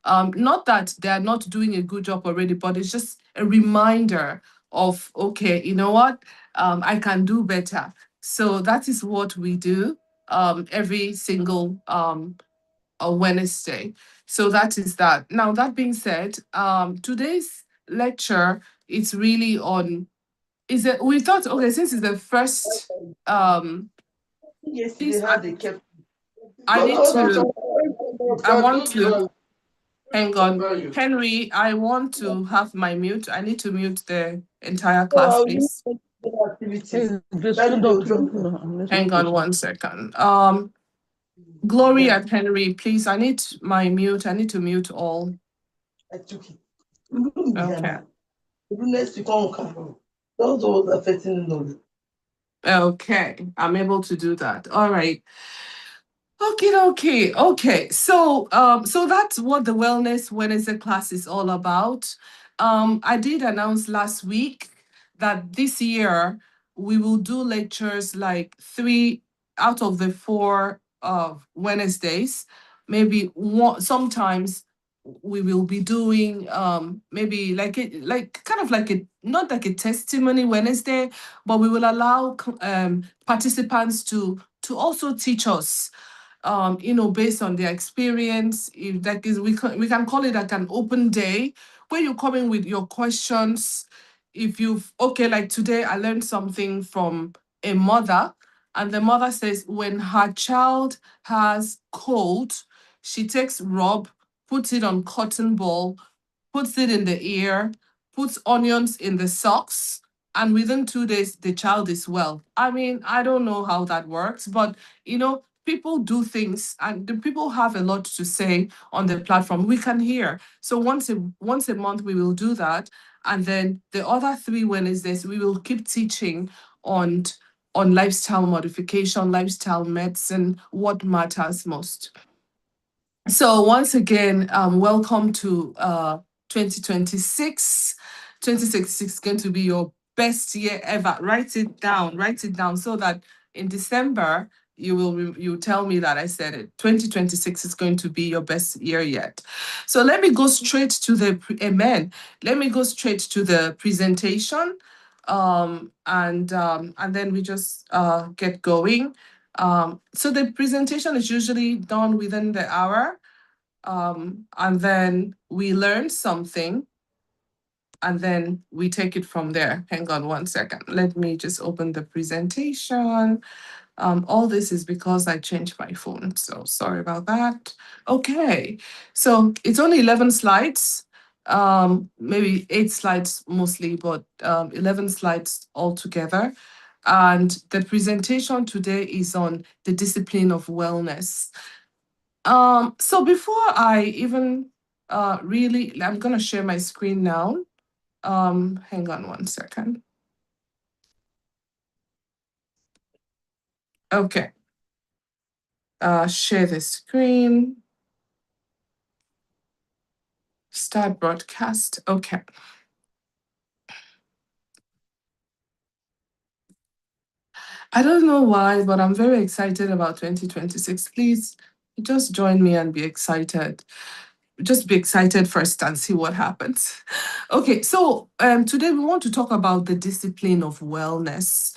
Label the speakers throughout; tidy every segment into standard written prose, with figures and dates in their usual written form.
Speaker 1: Not that they are not doing a good job already, but it's just a reminder of, okay, you know what, I can do better. So that is what we do every single Wednesday. So that is that. Now, that being said, today's lecture is really on, is it, we thought, okay, since it's the first,
Speaker 2: Yesterday,
Speaker 1: please,
Speaker 2: how they kept.
Speaker 1: I need to, I want to,
Speaker 2: Don't
Speaker 1: hang on. Henry, I want to have my mute. I need to mute the entire class,
Speaker 2: I'll
Speaker 1: please.
Speaker 2: activities.
Speaker 1: Hang on 1 second. Glory and Henry, please, I need my mute. I need to mute all.
Speaker 2: I took it.
Speaker 1: Okay.
Speaker 2: Next week, those was affecting them.
Speaker 1: Okay, I'm able to do that. All right. Okay. So that's what the Wellness Wednesday class is all about. I did announce last week that this year we will do lectures like 3 out of the 4 Wednesdays. Maybe one, sometimes we will be doing maybe like kind of like a, not like a testimony Wednesday, but we will allow participants to also teach us, based on their experience. If that is, we can call it like an open day where you come in with your questions. If you've, okay, like today I learned something from a mother, and the mother says when her child has cold, she takes rub, puts it on cotton ball, puts it in the ear, puts onions in the socks, and within 2 days the child is well. I mean, I don't know how that works, but people do things, and the people have a lot to say on the platform. We can hear. So once a month we will do that, and then the other 3 Wednesdays we will keep teaching on lifestyle modification, lifestyle medicine, what matters most. So once again, welcome to 2026. 2026 is going to be your best year ever. Write it down so that in December you tell me that I said it. 2026 is going to be your best year yet. So let me go straight to the amen. Let me go straight to the presentation, and then we just get going. So the presentation is usually done within the hour, and then we learn something, and then we take it from there. Hang on 1 second. Let me just open the presentation. All this is because I changed my phone, so sorry about that. Okay, so it's only 11 slides, maybe 8 slides mostly, but 11 slides altogether. And the presentation today is on the discipline of wellness. So before I even really, I'm gonna share my screen now. Hang on 1 second. Okay. Share the screen. Start broadcast. Okay. I don't know why, but I'm very excited about 2026. Please just join me and be excited. Just be excited first and see what happens. Okay, so today we want to talk about the discipline of wellness.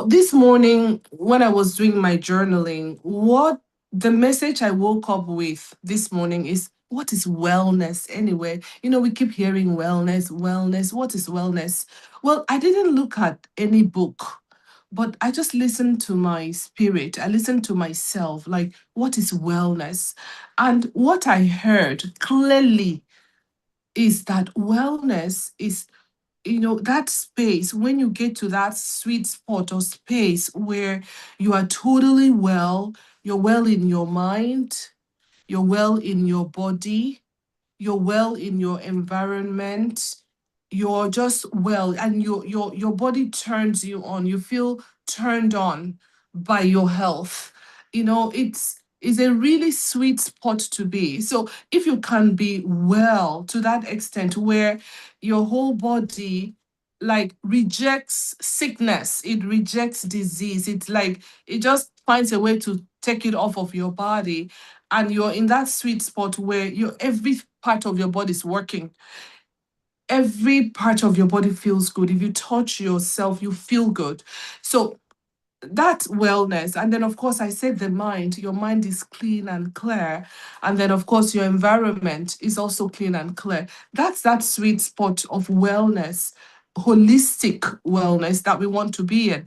Speaker 1: This morning when I was doing my journaling, what the message I woke up with this morning is, what is wellness anyway? We keep hearing wellness, wellness. What is wellness? Well, I didn't look at any book, but I just listened to my spirit. I listened to myself, like, what is wellness? And what I heard clearly is that wellness is, that space, when you get to that sweet spot or space where you are totally well, you're well in your mind, you're well in your body, you're well in your environment, you're just well, and your body turns you on, you feel turned on by your health. It's a really sweet spot to be. So if you can be well to that extent where your whole body like rejects sickness, it rejects disease, it's like it just finds a way to take it off of your body, and you're in that sweet spot where every part of your body is working. Every part of your body feels good. If you touch yourself, you feel good. So that's wellness. And then, of course, I said the mind, your mind is clean and clear. And then, of course, your environment is also clean and clear. That's that sweet spot of wellness, holistic wellness that we want to be in.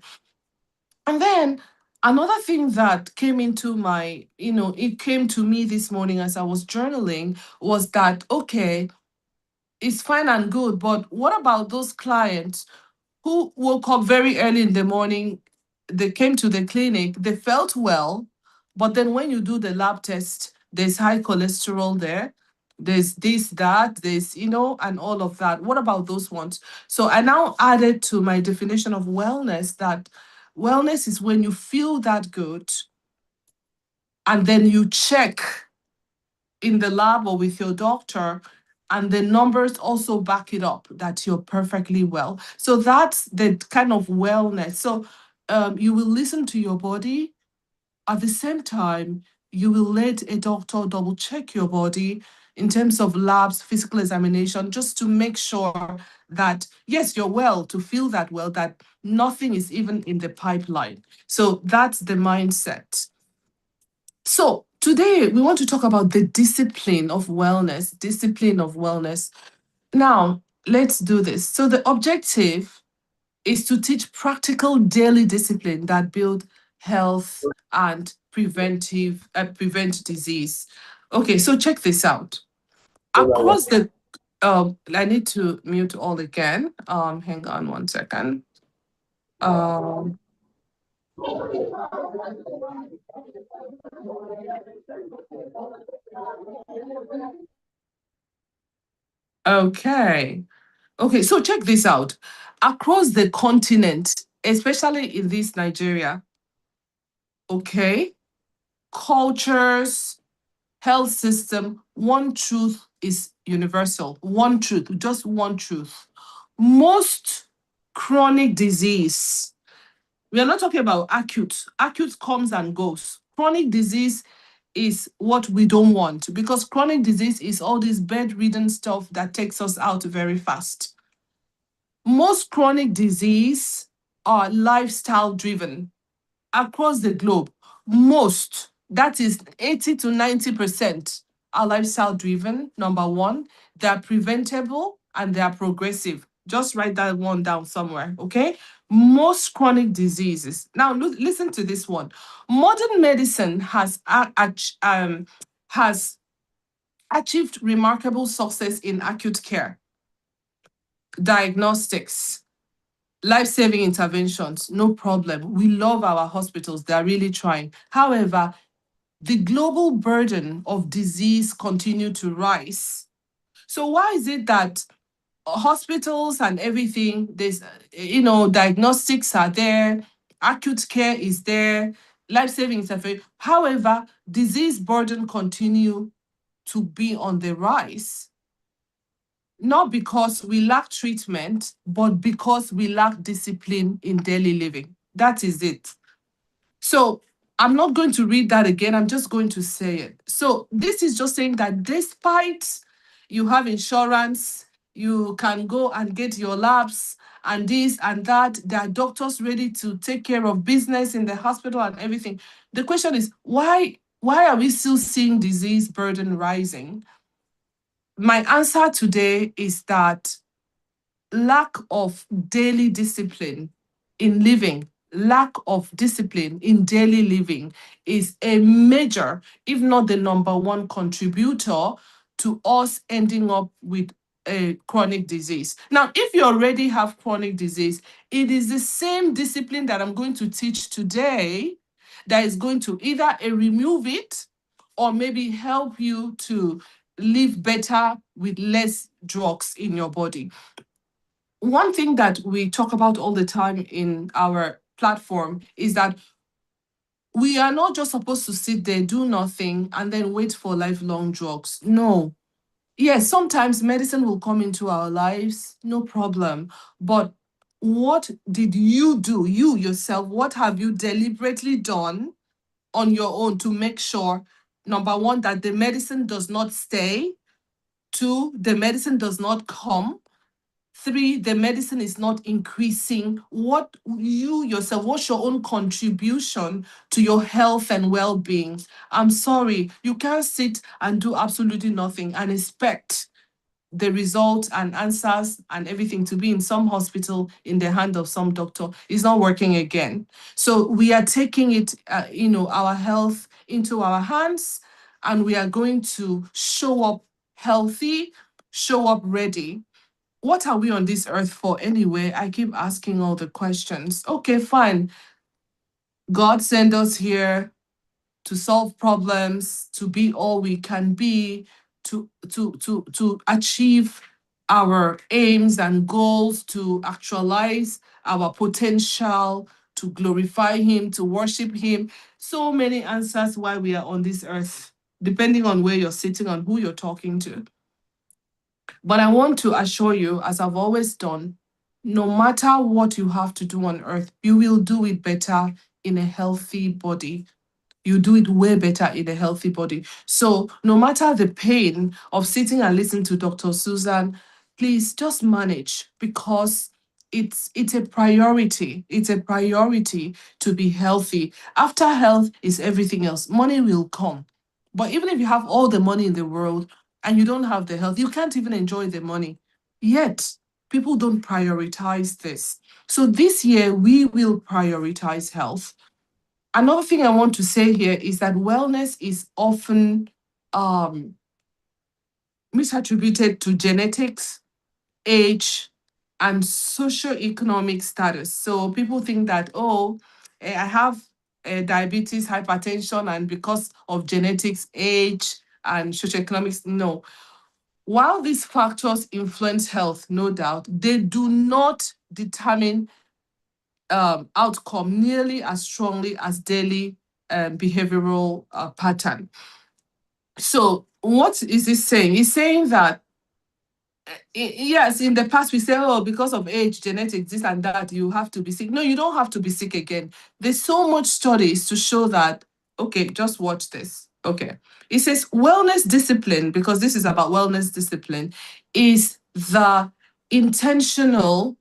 Speaker 1: And then another thing that came into my, it came to me this morning as I was journaling was that, okay, it's fine and good, but what about those clients who woke up very early in the morning? They came to the clinic, they felt well, but then when you do the lab test, there's high cholesterol there. There's this, that, there's, and all of that. What about those ones? So I now added to my definition of wellness that wellness is when you feel that good and then you check in the lab or with your doctor, and the numbers also back it up that you're perfectly well. So that's the kind of wellness. So you will listen to your body. At the same time, you will let a doctor double check your body in terms of labs, physical examination, just to make sure that, yes, you're well, to feel that well, that nothing is even in the pipeline. So that's the mindset. So today we want to talk about the discipline of wellness, Now, let's do this. So the objective is to teach practical daily discipline that build health and prevent disease. Okay, so check this out. Across the I need to mute all again. Hang on one second. Um, okay. Okay, so check this out. Across the continent, especially in this Nigeria, okay, cultures, health system, one truth is universal. One truth, just one truth. Most chronic disease, we are not talking about acute. Acute comes and goes. Chronic disease is what we don't want, because chronic disease is all this bedridden stuff that takes us out very fast. Most chronic disease are lifestyle driven across the globe. Most, that is 80 to 90%, are lifestyle driven. Number one, they're preventable and they are progressive. Just write that one down somewhere, okay? Most chronic diseases. Now, listen to this one. Modern medicine has achieved remarkable success in acute care, diagnostics, life-saving interventions. No problem. We love our hospitals. They're really trying. However, the global burden of disease continue to rise. So why is it that hospitals and everything, there's, diagnostics are there, acute care is there, life-saving intervention. However, disease burden continue to be on the rise? Not because we lack treatment, but because we lack discipline in daily living. That is it. So I'm not going to read that again. I'm just going to say it. So this is just saying that despite you have insurance, you can go and get your labs and this and that, there are doctors ready to take care of business in the hospital and everything. The question is, why are we still seeing disease burden rising? My answer today is that lack of daily discipline in living, lack of discipline in daily living is a major, if not the number one contributor to us ending up with a chronic disease. Now, if you already have chronic disease, it is the same discipline that I'm going to teach today that is going to either remove it or maybe help you to live better with less drugs in your body. One thing that we talk about all the time in our platform is that we are not just supposed to sit there, do nothing, and then wait for lifelong drugs. No. Yes, sometimes medicine will come into our lives, no problem. But what did you do, you yourself, what have you deliberately done on your own to make sure, number one, that the medicine does not stay, two, the medicine does not come, three, the medicine is not increasing. What you yourself, what's your own contribution to your health and well-being? I'm sorry, you can't sit and do absolutely nothing and expect the results and answers and everything to be in some hospital in the hand of some doctor. Is not working again. So we are taking it, our health into our hands, and we are going to show up healthy, show up ready. What are we on this earth for anyway? I keep asking all the questions. Okay, fine. God sent us here to solve problems, to be all we can be, to achieve our aims and goals, to actualize our potential, to glorify Him, to worship Him. So many answers why we are on this earth, depending on where you're sitting, on who you're talking to. But I want to assure you, as I've always done, no matter what you have to do on earth, you will do it better in a healthy body. You do it way better in a healthy body. So no matter the pain of sitting and listening to Dr. Susan, please just manage, because it's a priority. It's a priority to be healthy. After health is everything else. Money will come. But even if you have all the money in the world and you don't have the health, you can't even enjoy the money. Yet, people don't prioritize this. So this year, we will prioritize health. Another thing I want to say here is that wellness is often misattributed to genetics, age, and socioeconomic status. So people think that, I have diabetes, hypertension, and because of genetics, age, and socioeconomics. No. While these factors influence health, no doubt, they do not determine outcome nearly as strongly as daily behavioral pattern. So what is this saying? It's saying that yes, in the past we say, oh, because of age, genetics, this and that, you have to be sick. No, you don't have to be sick again. There's so much studies to show that. Okay, just watch this. Okay. It says wellness discipline, because this is about wellness discipline, is the intentional,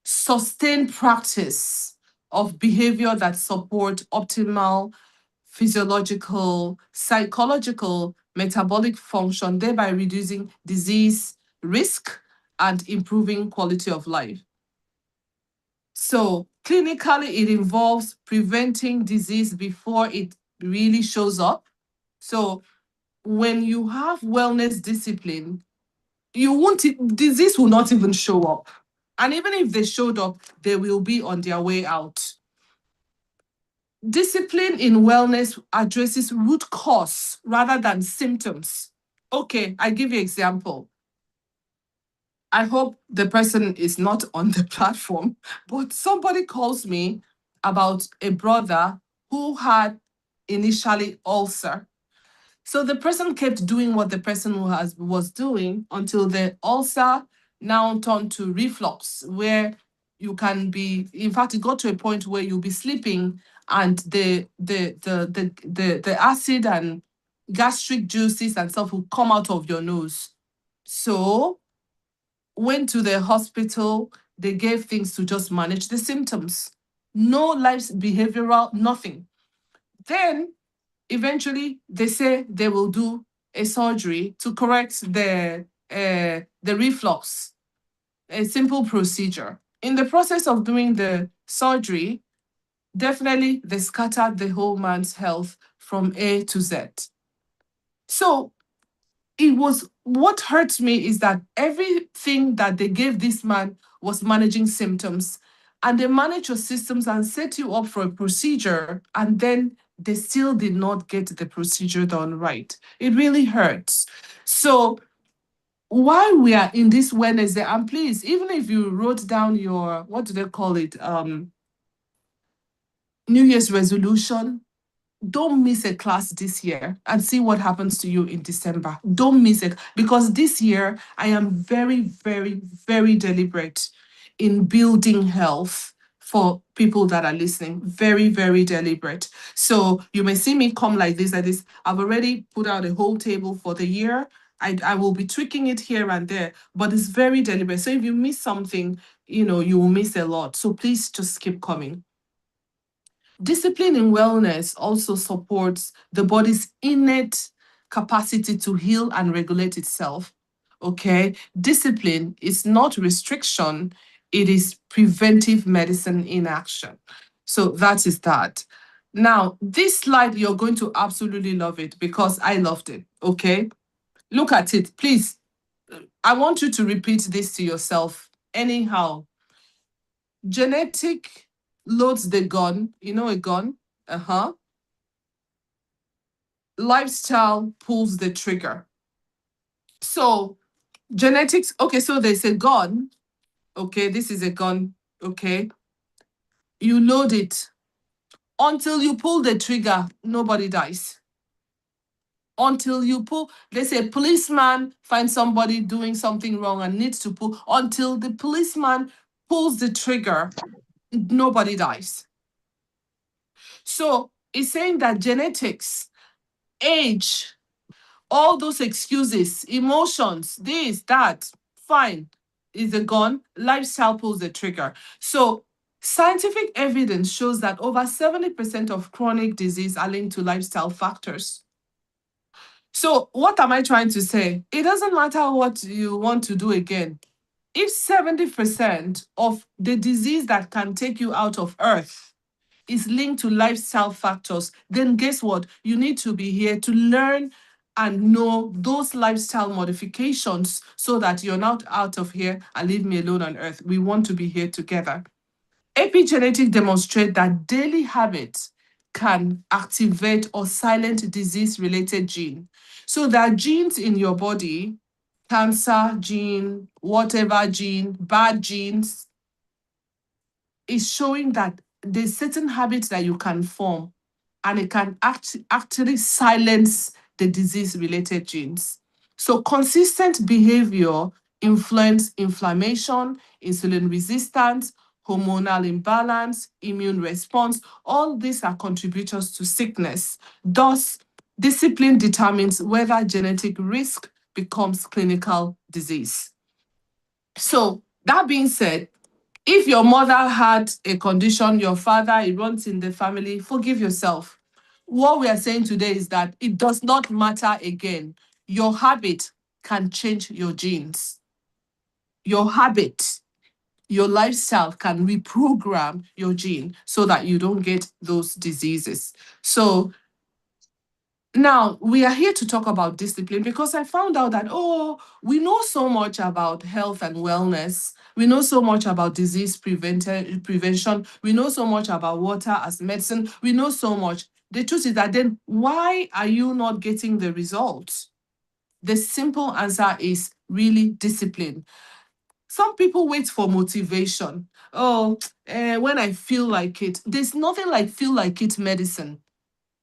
Speaker 1: sustained practice of behavior that support optimal physiological, psychological, metabolic function, thereby reducing disease risk and improving quality of life. So clinically, it involves preventing disease before it really shows up. So when you have wellness discipline, disease will not even show up. And even if they showed up, they will be on their way out. Discipline in wellness addresses root cause rather than symptoms. Okay, I give you an example. I hope the person is not on the platform, but somebody calls me about a brother who had initially ulcer. So the person kept doing what the person was doing until the ulcer now turned to reflux, where you can be, in fact, it got to a point where you'll be sleeping and the acid and gastric juices and stuff will come out of your nose. So went to the hospital, they gave things to just manage the symptoms. No life behavioral, nothing. Then eventually they say they will do a surgery to correct the reflux, a simple procedure. In the process of doing the surgery, definitely they scattered the whole man's health from A to Z. So what hurts me is that everything that they gave this man was managing symptoms, and they manage your systems and set you up for a procedure, and then they still did not get the procedure done right. It really hurts. So while we are in this Wednesday, and please, even if you wrote down your, what do they call it, New Year's resolution, don't miss a class this year and see what happens to you in December. Don't miss it, because this year I am very, very, very deliberate in building health for people that are listening. Very, very deliberate. So you may see me come like this, like this. I've already put out a whole table for the year. I will be tweaking it here and there, but it's very deliberate. So if you miss something, you will miss a lot. So please just keep coming. Discipline in wellness also supports the body's innate capacity to heal and regulate itself. Okay, discipline is not restriction, it is preventive medicine in action. So that is that. Now, this slide, you're going to absolutely love it because I loved it. Okay, look at it, please. I want you to repeat this to yourself anyhow. Genetic loads the gun, a gun. Uh-huh. Lifestyle pulls the trigger. So genetics, okay, so there's a gun. Okay, this is a gun. Okay. You load it. Until you pull the trigger, nobody dies. Until you pull, let's say a policeman finds somebody doing something wrong and needs to pull, until the policeman pulls the trigger, nobody dies. So it's saying that genetics, age, all those excuses, emotions, this, that, fine, is a gun. Lifestyle pulls the trigger. So scientific evidence shows that over 70% of chronic disease are linked to lifestyle factors. So what am I trying to say? It doesn't matter what you want to do again. If 70% of the disease that can take you out of earth is linked to lifestyle factors, then guess what? You need to be here to learn and know those lifestyle modifications so that you're not out of here and leave me alone on earth. We want to be here together. Epigenetics demonstrate that daily habits can activate or silence disease-related gene. So there are genes in your body, cancer gene, whatever gene, bad genes, is showing that there's certain habits that you can form and it can actually silence the disease-related genes. So consistent behavior influence inflammation, insulin resistance, hormonal imbalance, immune response. All these are contributors to sickness. Thus, discipline determines whether genetic risk becomes clinical disease. So that being said, if your mother had a condition, your father, it runs in the family, forgive yourself. What we are saying today is that it does not matter again. Your habit can change your genes. Your habit, your lifestyle can reprogram your gene so that you don't get those diseases. So now, we are here to talk about discipline because I found out that, we know so much about health and wellness. We know so much about disease prevention. We know so much about water as medicine. We know so much. The truth is that then why are you not getting the results? The simple answer is really discipline. Some people wait for motivation. When I feel like it, there's nothing like feel like it medicine.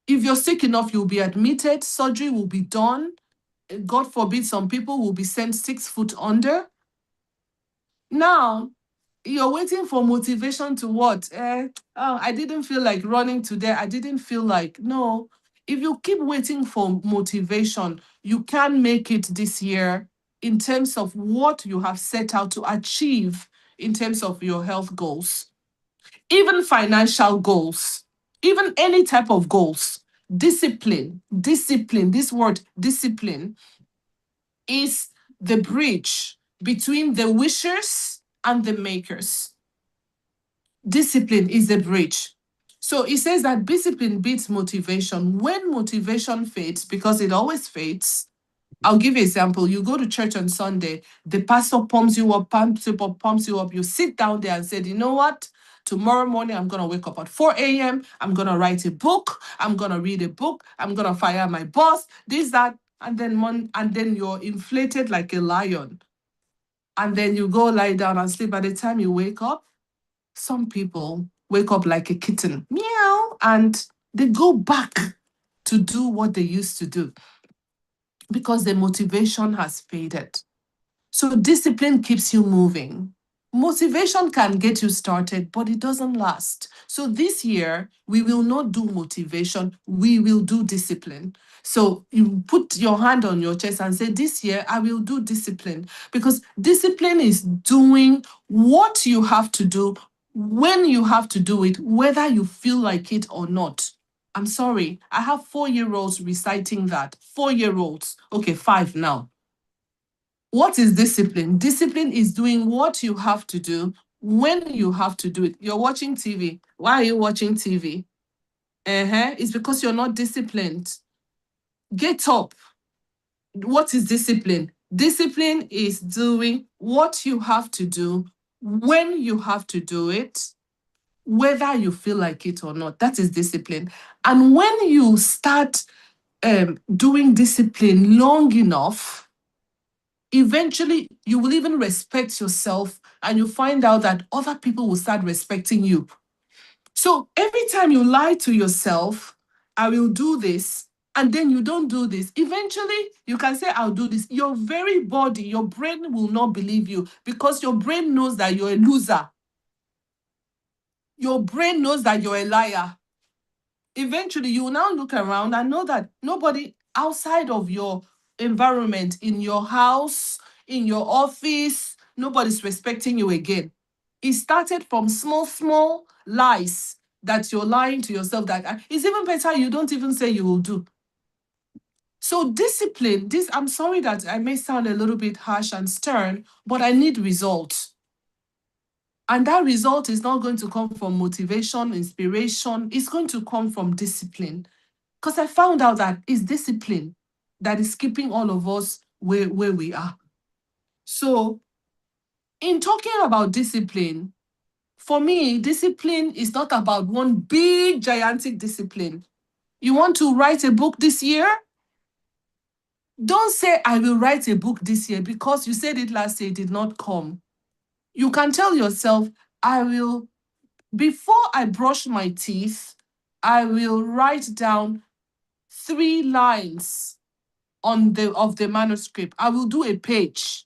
Speaker 1: If you're sick enough, you'll be admitted, surgery will be done. God forbid, some people will be sent 6 foot under. Now, you're waiting for motivation to what? I didn't feel like running today. I didn't feel like, no. If you keep waiting for motivation, you can make it this year in terms of what you have set out to achieve in terms of your health goals, even financial goals, even any type of goals. Discipline, this word discipline is the bridge between the wishers and the makers. Discipline is the bridge. So it says that discipline beats motivation. When motivation fades, because it always fades, I'll give you an example. You go to church on Sunday, the pastor pumps you up, pumps you up. You sit down there and say, you know what? Tomorrow morning, I'm going to wake up at 4 a.m. I'm going to write a book. I'm going to read a book. I'm going to fire my boss, this, that. And then you're inflated like a lion. And then you go lie down and sleep. By the time you wake up, some people wake up like a kitten, meow, and they go back to do what they used to do because the motivation has faded. So discipline keeps you moving. Motivation can get you started, but it doesn't last. So this year, we will not do motivation, we will do discipline. So you put your hand on your chest and say, this year, I will do discipline. Because discipline is doing what you have to do when you have to do it, whether you feel like it or not. I'm sorry, I have 4-year-olds reciting that. 4-year-olds. Okay, 5 now. What is discipline? Discipline is doing what you have to do when you have to do it. You're watching TV. Why are you watching TV? It's because you're not disciplined. Get up. What is discipline? Discipline is doing what you have to do when you have to do it, whether you feel like it or not. That is discipline. And when you start doing discipline long enough, eventually you will even respect yourself, and you find out that other people will start respecting you. So every time you lie to yourself, I will do this, and then you don't do this, eventually you can say, I'll do this. Your very body, your brain will not believe you, because your brain knows that you're a loser. Your brain knows that you're a liar. Eventually you will now look around and know that nobody outside of your environment, in your house, in your office, nobody's respecting you again. It started from small lies that you're lying to yourself, that it's even better you don't even say you will do. So discipline, I'm sorry that I may sound a little bit harsh and stern, but I need results. And that result is not going to come from motivation, inspiration. It's going to come from discipline. Because I found out that it's discipline that is keeping all of us where we are. So, in talking about discipline, for me, discipline is not about one big, gigantic discipline. You want to write a book this year? Don't say, I will write a book this year, because you said it last year, it did not come. You can tell yourself, before I brush my teeth, I will write down 3 lines of the manuscript. I will do a page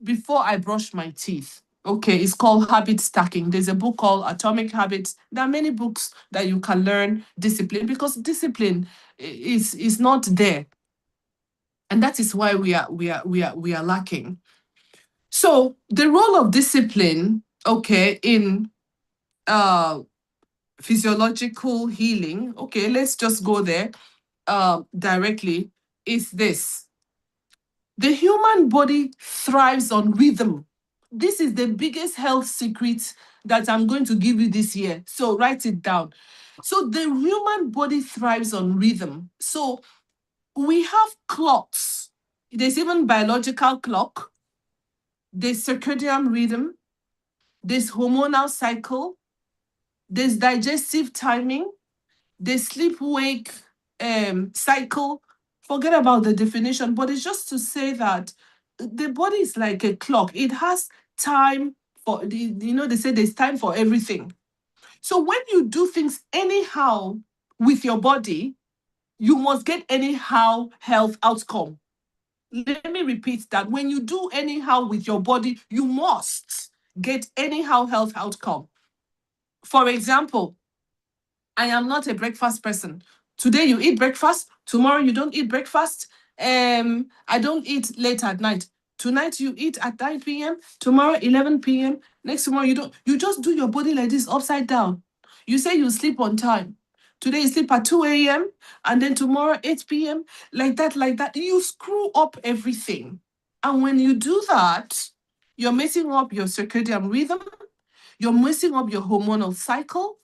Speaker 1: before I brush my teeth. Okay, it's called habit stacking. There's a book called Atomic Habits. There are many books that you can learn discipline, because discipline is not there. And that is why we are lacking. So the role of discipline, okay, in physiological healing, okay, let's just go there directly, is this. The human body thrives on rhythm. This is the biggest health secret that I'm going to give you this year. So write it down. So the human body thrives on rhythm. So we have clocks. There's even biological clock. There's circadian rhythm. There's hormonal cycle. There's digestive timing. There's sleep-wake cycle. Forget about the definition, but it's just to say that the body is like a clock. It has time for, they say there's time for everything. So when you do things anyhow with your body, you must get anyhow health outcome. Let me repeat that. When you do anyhow with your body, you must get anyhow health outcome. For example, I am not a breakfast person. Today you eat breakfast, tomorrow you don't eat breakfast. I don't eat late at night. Tonight you eat at 9 p.m., tomorrow 11 p.m., next tomorrow you don't. You just do your body like this, upside down. You say you sleep on time. Today you sleep at 2 a.m., and then tomorrow 8 p.m., like that. You screw up everything. And when you do that, you're messing up your circadian rhythm, you're messing up your hormonal cycle,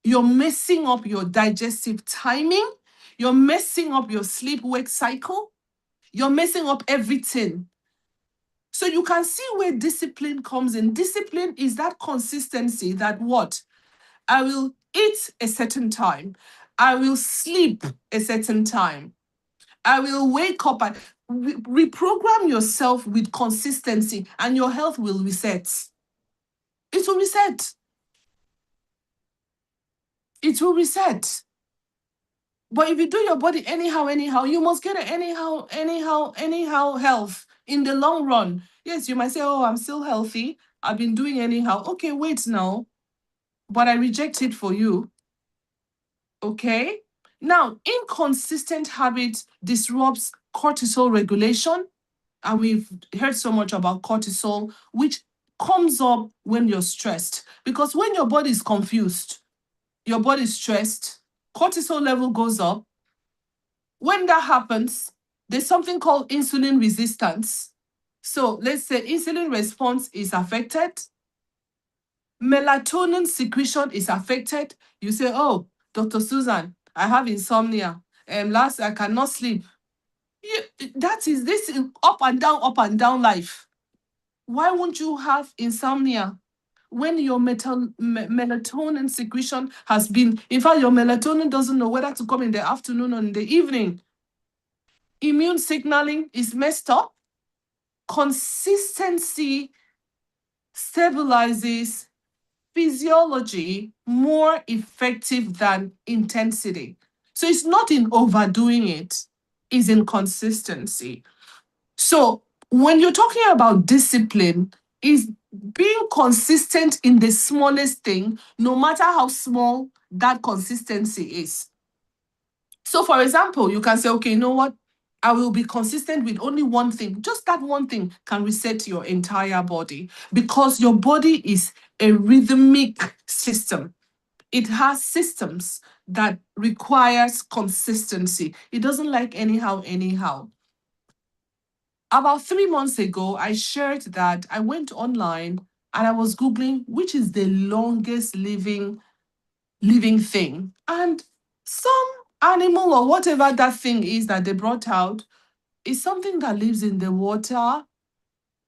Speaker 1: you're messing up your digestive timing, you're messing up your sleep-wake cycle, you're messing up everything. So you can see where discipline comes in. Discipline is that consistency that what? I will eat a certain time. I will sleep a certain time. I will wake up and reprogram yourself with consistency, and your health will reset. It will reset. It will reset. But if you do your body anyhow, you must get it anyhow health in the long run. Yes, you might say, oh, I'm still healthy. I've been doing anyhow. Okay, wait now, but I reject it for you. Okay. Now, inconsistent habit disrupts cortisol regulation. And we've heard so much about cortisol, which comes up when you're stressed. Because when your body is confused, your body is stressed, cortisol level goes up. When that happens, there's something called insulin resistance. So let's say insulin response is affected, melatonin secretion is affected. You say, oh, Dr. Susan, I have insomnia. Last I cannot sleep. That is this is up and down life. Why won't you have insomnia when your melatonin secretion has been, in fact, your melatonin doesn't know whether to come in the afternoon or in the evening. Immune signaling is messed up. Consistency stabilizes physiology more effective than intensity. So it's not in overdoing it, it's in consistency. So when you're talking about discipline, is being consistent in the smallest thing, no matter how small that consistency is. So, for example, you can say, okay, you know what? I will be consistent with only one thing. Just that one thing can reset your entire body because your body is a rhythmic system. It has systems that requires consistency. It doesn't like anyhow. About 3 months ago, I shared that I went online and I was Googling which is the longest living thing. And some animal or whatever that thing is that they brought out is something that lives in the water.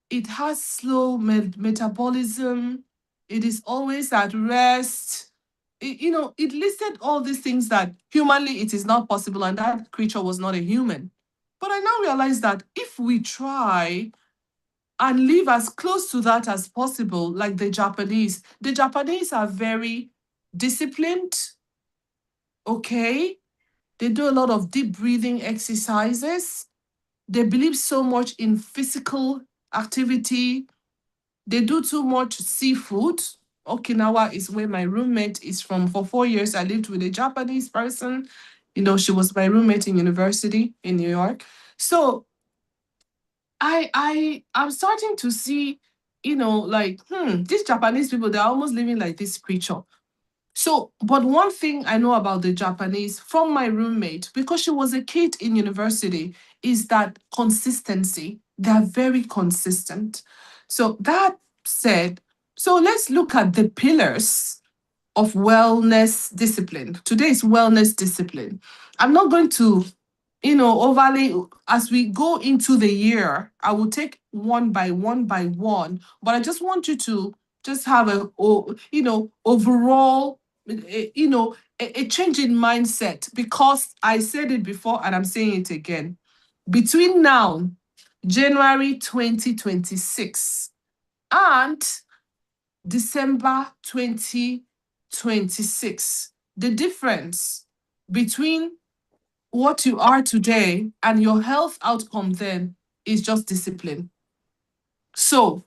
Speaker 1: It has slow metabolism. It is always at rest. It listed all these things that humanly it is not possible, and that creature was not a human. But I now realize that if we try and live as close to that as possible, like the Japanese are very disciplined, okay? They do a lot of deep breathing exercises. They believe so much in physical activity. They do too much seafood. Okinawa is where my roommate is from. For 4 years, I lived with a Japanese person. She was my roommate in university in New York. So I'm starting to see, these Japanese people, they're almost living like this creature. So, but one thing I know about the Japanese from my roommate, because she was a kid in university, is that consistency. They're very consistent. So that said, so let's look at the pillars of wellness discipline. Today is wellness discipline. I'm not going to, overly, as we go into the year, I will take one by one, but I just want you to just have overall, a change in mindset, because I said it before and I'm saying it again. Between now, January 2026, and December 2026, the difference between what you are today and your health outcome then is just discipline. So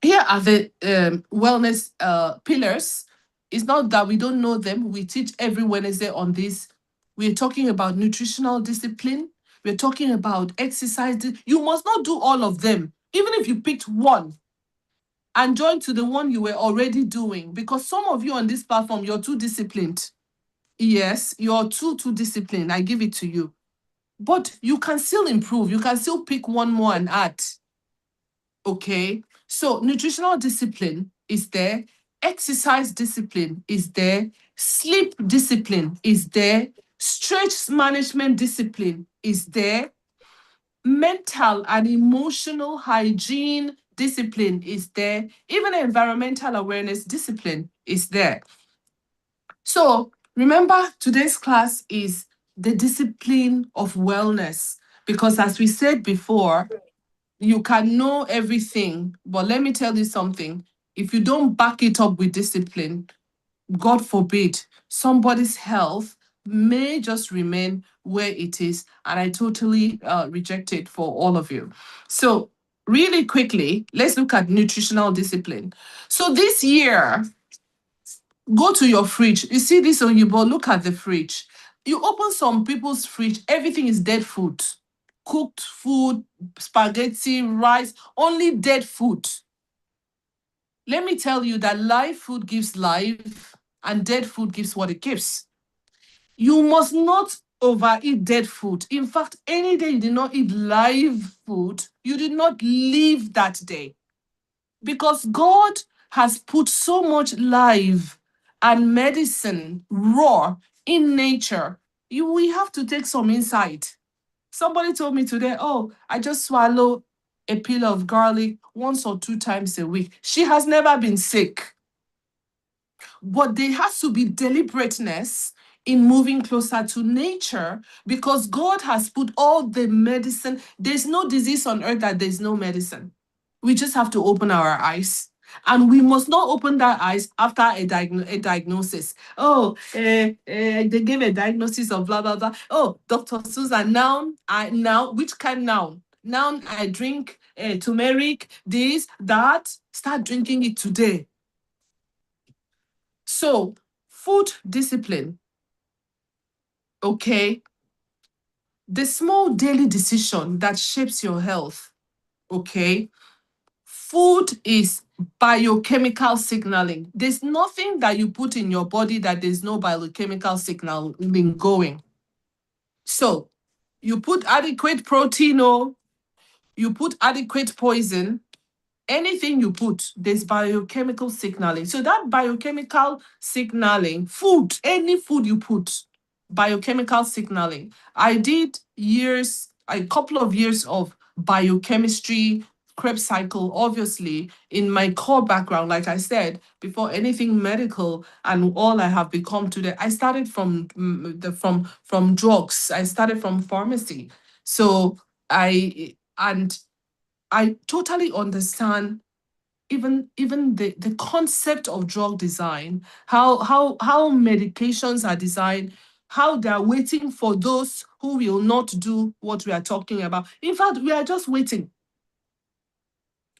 Speaker 1: here are the wellness pillars. It's not that we don't know them. We teach every Wednesday on this. We're talking about nutritional discipline. We're talking about exercise. You must not do all of them, even if you picked one and join to the one you were already doing, because some of you on this platform, you're too disciplined. Yes, you're too disciplined. I give it to you. But you can still improve. You can still pick one more and add. Okay? So nutritional discipline is there. Exercise discipline is there. Sleep discipline is there. Stress management discipline is there. Mental and emotional hygiene discipline is there. Even environmental awareness discipline is there. So remember, today's class is the discipline of wellness, because as we said before, you can know everything, but let me tell you something. If you don't back it up with discipline, God forbid, somebody's health may just remain where it is. And I totally reject it for all of you. So really quickly, let's look at nutritional discipline. So this year, go to your fridge. You see this on your board, look at the fridge. You open some people's fridge, everything is dead food. Cooked food, spaghetti, rice, only dead food. Let me tell you that live food gives life and dead food gives what it gives. You must not overeat dead food. In fact, any day you did not eat live food, you did not live that day. Because God has put so much life and medicine raw in nature. We have to take some insight. Somebody told me today, oh, I just swallow a pill of garlic once or two times a week. She has never been sick. But there has to be deliberateness in moving closer to nature because God has put all the medicine. There's no disease on earth that there's no medicine. We just have to open our eyes. And we must not open that eyes after a diagnosis. Oh, they gave a diagnosis of blah, blah, blah. Oh, Dr. Susan, now, which kind now? Now I drink turmeric, this, that. Start drinking it today. So, food discipline, okay? The small daily decision that shapes your health, okay? Food is biochemical signaling. There's nothing that you put in your body that there's no biochemical signaling going. So, you put adequate protein or you put adequate poison, anything you put, there's biochemical signaling. So that biochemical signaling, food, any food you put, biochemical signaling. I did a couple of years of biochemistry, Krebs cycle, obviously, in my core background, like I said, before anything medical and all I have become today. I started from drugs. I started from pharmacy. So I totally understand even the concept of drug design, how medications are designed, how they're waiting for those who will not do what we are talking about. In fact, we are just waiting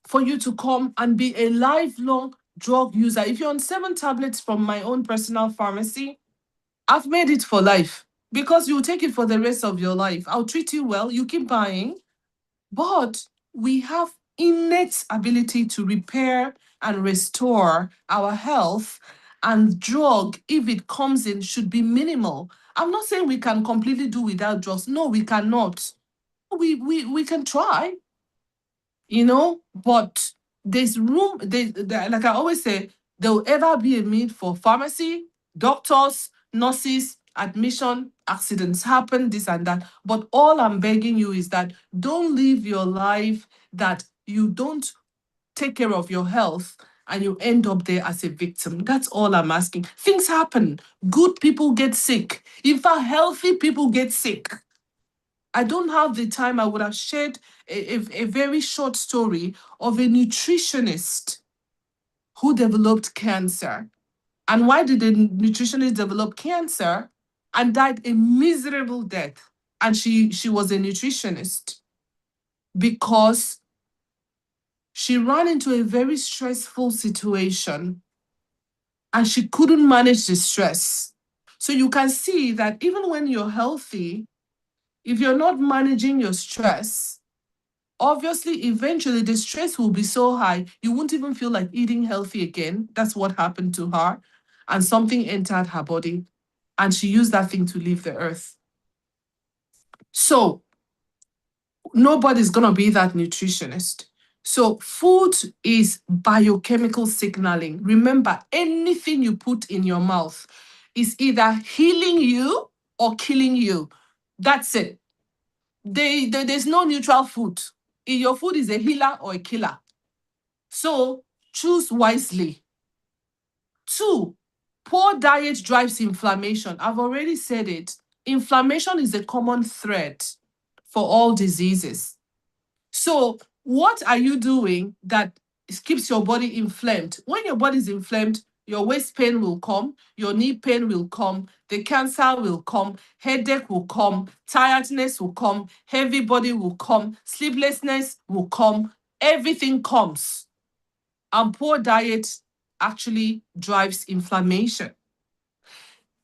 Speaker 1: for you to come and be a lifelong drug user. If you're on 7 tablets from my own personal pharmacy, I've made it for life because you'll take it for the rest of your life. I'll treat you well, you keep buying, but we have innate ability to repair and restore our health, and drug, if it comes in, should be minimal. I'm not saying we can completely do without drugs. No, we cannot. We can try, but there's room. Like I always say, there will ever be a need for pharmacy, doctors, nurses, admission, accidents happen, this and that. But all I'm begging you is that don't live your life that you don't take care of your health and you end up there as a victim. That's all I'm asking. Things happen. Good people get sick. In fact, healthy people get sick. I don't have the time. I would have shared a very short story of a nutritionist who developed cancer. And why did the nutritionist develop cancer and died a miserable death? And she was a nutritionist because she ran into a very stressful situation and she couldn't manage the stress. So you can see that even when you're healthy, if you're not managing your stress, obviously, eventually the stress will be so high, you won't even feel like eating healthy again. That's what happened to her. And something entered her body, and she used that thing to leave the earth. So, nobody's going to be that nutritionist. So, food is biochemical signaling. Remember, anything you put in your mouth is either healing you or killing you. That's it. There's no neutral food. Your food is a healer or a killer. So choose wisely. 2, poor diet drives inflammation. I've already said it. Inflammation is a common thread for all diseases. So what are you doing that keeps your body inflamed? When your body is inflamed, your waist pain will come, your knee pain will come, the cancer will come, headache will come, tiredness will come, heavy body will come, sleeplessness will come. everything comes. And poor diet actually drives inflammation.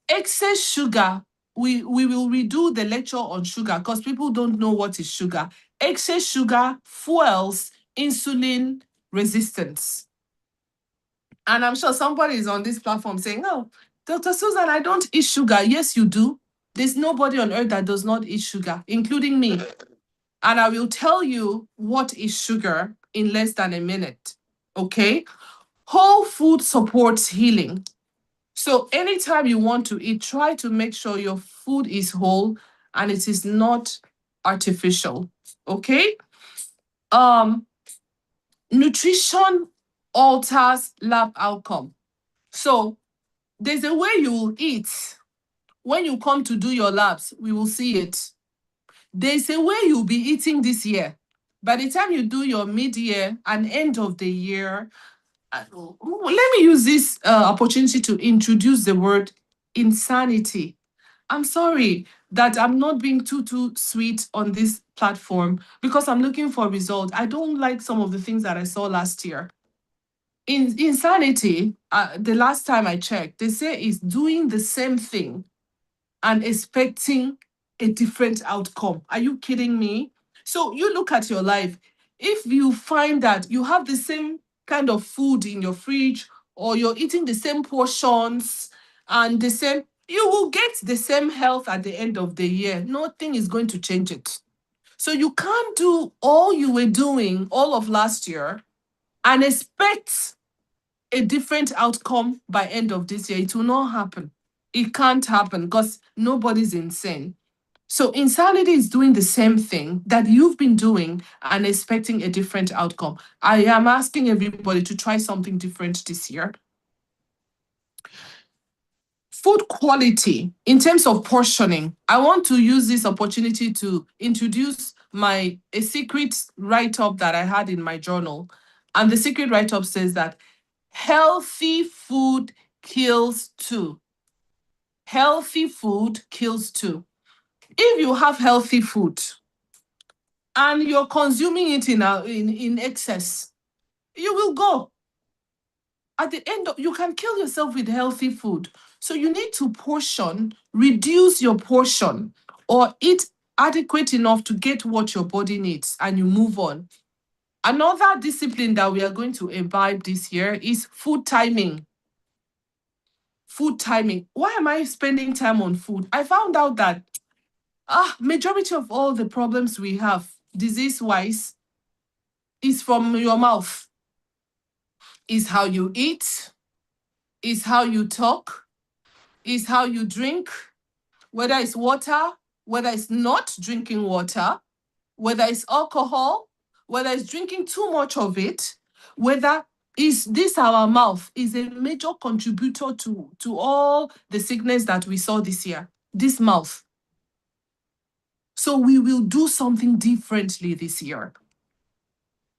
Speaker 1: Excess sugar, we will redo the lecture on sugar because people don't know what is sugar. Excess sugar fuels insulin resistance. And I'm sure somebody is on this platform saying, oh, Dr. Susan, I don't eat sugar. Yes, you do. There's nobody on earth that does not eat sugar, including me. And I will tell you what is sugar in less than a minute. Okay? Whole food supports healing. So anytime you want to eat, try to make sure your food is whole and it is not artificial. Okay? Nutrition alters lab outcome. So there's a way you will eat. When you come to do your labs, we will see it. There's a way you'll be eating this year. By the time you do your mid-year and end of the year, let me use this opportunity to introduce the word insanity. I'm sorry that I'm not being too sweet on this platform because I'm looking for results. I don't like some of the things that I saw last year. Insanity, the last time I checked, they say is doing the same thing and expecting a different outcome. Are you kidding me? So you look at your life. If you find that you have the same kind of food in your fridge or you're eating the same portions and the same, you will get the same health at the end of the year. Nothing is going to change it. So you can't do all you were doing all of last year and expect a different outcome by end of this year. It will not happen. It can't happen because nobody's insane. So insanity is doing the same thing that you've been doing and expecting a different outcome. I am asking everybody to try something different this year. Food quality in terms of portioning. I want to use this opportunity to introduce a secret write-up that I had in my journal. And the secret write-up says that healthy food kills two. Healthy food kills two. If you have healthy food and you're consuming it in excess, you will go. At the end, you can kill yourself with healthy food. So you need to portion, reduce your portion, or eat adequate enough to get what your body needs, and you move on. Another discipline that we are going to imbibe this year is food timing. Food timing. Why am I spending time on food? I found out that majority of all the problems we have, disease-wise, is from your mouth. Is how you eat, is how you talk, is how you drink, whether it's water, whether it's not drinking water, whether it's alcohol, whether it's drinking too much of it, whether is this our mouth is a major contributor to all the sickness that we saw this year, this mouth. So we will do something differently this year.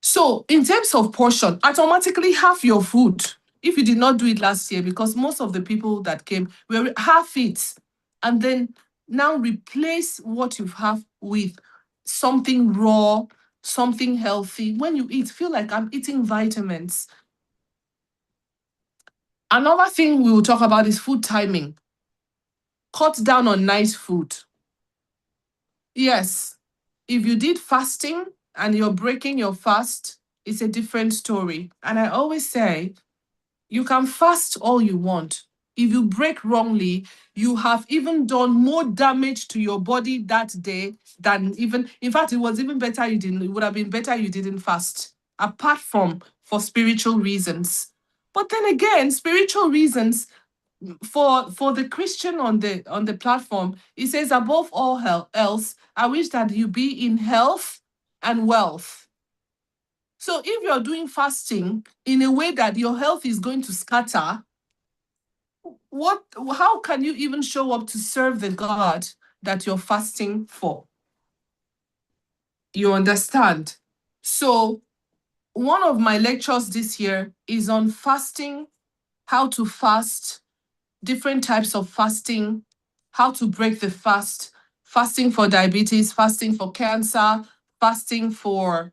Speaker 1: So in terms of portion, automatically half your food, if you did not do it last year, because most of the people that came were half it, and then now replace what you have with something raw, something healthy. When you eat, feel like I'm eating vitamins. Another thing we will talk about is food timing. Cut down on night food. Yes, if you did fasting and you're breaking your fast, it's a different story. And I always say, you can fast all you want. If you break wrongly, you have even done more damage to your body that day than even, in fact, it was even better you didn't, it would have been better you didn't fast, apart from for spiritual reasons. But then again, spiritual reasons, for the Christian on the platform, it says, above all else, I wish that you be in health and wealth. So if you're doing fasting in a way that your health is going to scatter, how can you even show up to serve the God that you're fasting for? You understand? So one of my lectures this year is on fasting, how to fast, different types of fasting, how to break the fast, fasting for diabetes, fasting for cancer, fasting for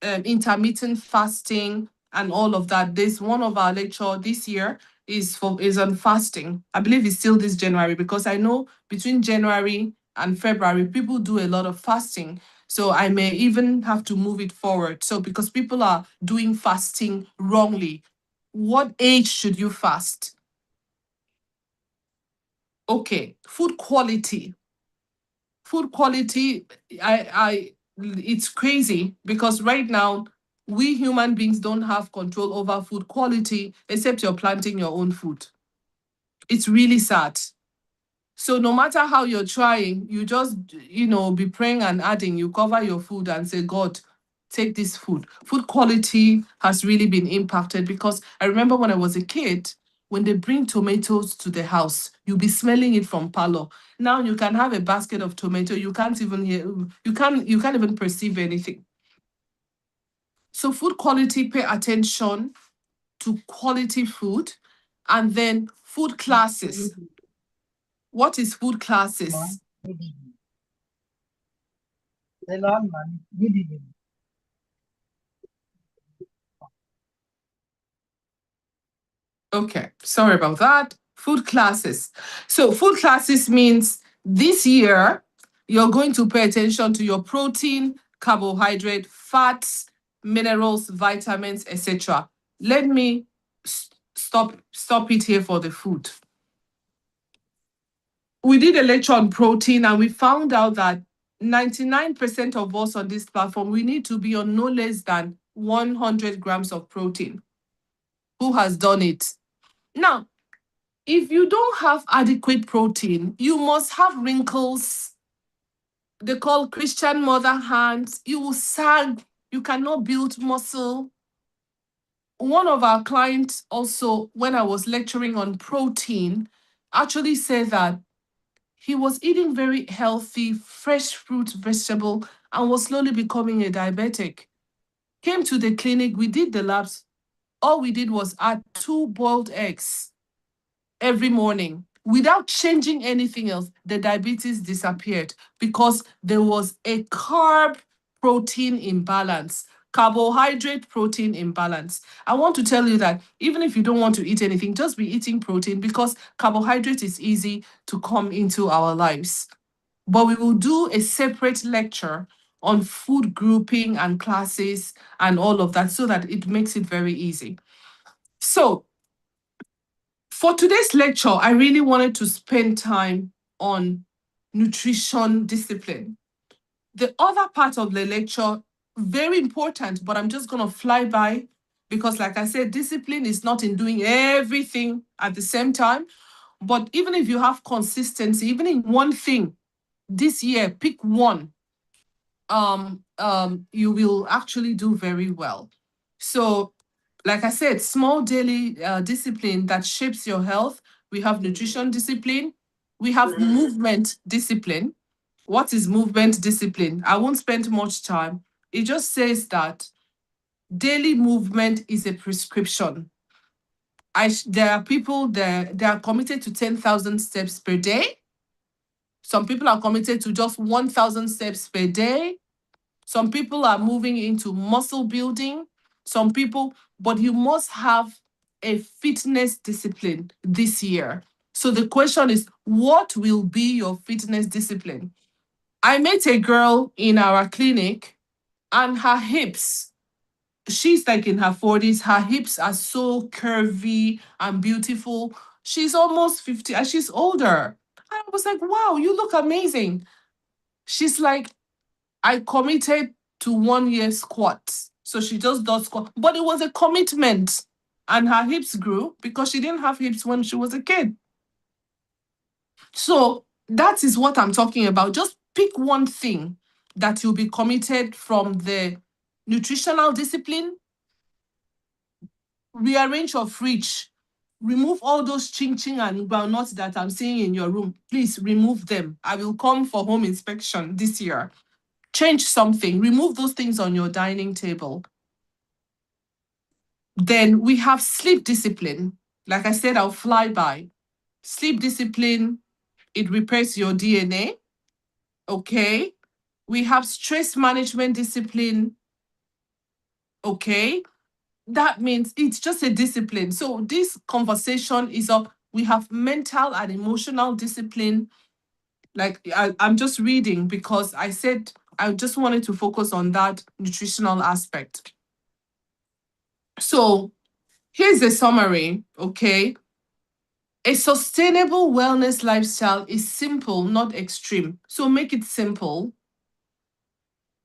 Speaker 1: intermittent fasting and all of that. There's one of our lecture this year is on fasting. I believe it's still this January, because I know between January and February people do a lot of fasting. So I may even have to move it forward. So because people are doing fasting wrongly, what age should you fast? Okay, food quality. Food quality, it's crazy, because right now we human beings don't have control over food quality except you're planting your own food. It's really sad. So no matter how you're trying, you just, be praying and adding, you cover your food and say, God, take this food. Food quality has really been impacted, because I remember when I was a kid, when they bring tomatoes to the house, you'll be smelling it from parlor. Now you can have a basket of tomato, you can't even hear, you can't even perceive anything. So food quality, pay attention to quality food. And then food classes. What is food classes?
Speaker 2: Good evening. Hello, ma'am. Good evening.
Speaker 1: Okay, sorry about that. Food classes. So food classes means this year you're going to pay attention to your protein, carbohydrate, fats, minerals, vitamins, etc. Let me stop it here for the food. We did a lecture on protein and we found out that 99% of us on this platform, we need to be on no less than 100 grams of protein. Who has done it? Now, if you don't have adequate protein, you must have wrinkles. They call Christian mother hands. You will sag. You cannot build muscle. One of our clients also, when I was lecturing on protein, actually said that he was eating very healthy, fresh fruit, vegetable, and was slowly becoming a diabetic. Came to the clinic, we did the labs. All we did was add 2 boiled eggs every morning without changing anything else. The diabetes disappeared because there was a carb protein imbalance, carbohydrate protein imbalance. I want to tell you that even if you don't want to eat anything, just be eating protein, because carbohydrate is easy to come into our lives. But we will do a separate lecture on food grouping and classes and all of that, so that it makes it very easy. So for today's lecture, I really wanted to spend time on nutrition discipline. The other part of the lecture, very important, but I'm just going to fly by, because like I said, discipline is not in doing everything at the same time. But even if you have consistency, even in one thing this year, pick one, you will actually do very well. So like I said, small daily discipline that shapes your health. We have nutrition discipline. We have movement discipline. What is movement discipline? I won't spend much time. It just says that daily movement is a prescription. There are people there, they are committed to 10,000 steps per day. Some people are committed to just 1,000 steps per day. Some people are moving into muscle building. Some people, but you must have a fitness discipline this year. So the question is, what will be your fitness discipline? I met a girl in our clinic, and her hips, she's like in her 40s, her hips are so curvy and beautiful. She's almost 50 and she's older. I was like, wow, you look amazing. She's like, I committed to 1 year squats. So she just does squat, but it was a commitment. And her hips grew because she didn't have hips when she was a kid. So that is what I'm talking about. Just pick one thing that you'll be committed from the nutritional discipline, rearrange your fridge, remove all those ching ching and groundnuts that I'm seeing in your room. Please remove them. I will come for home inspection this year. Change something, remove those things on your dining table. Then we have sleep discipline. Like I said, I'll fly by. Sleep discipline, it repairs your DNA. Okay. We have stress management discipline. Okay? That means it's just a discipline. So this conversation is of, we have mental and emotional discipline. Like I'm just reading because I said I just wanted to focus on that nutritional aspect. So here's a summary, okay? A sustainable wellness lifestyle is simple, not extreme. So make it simple.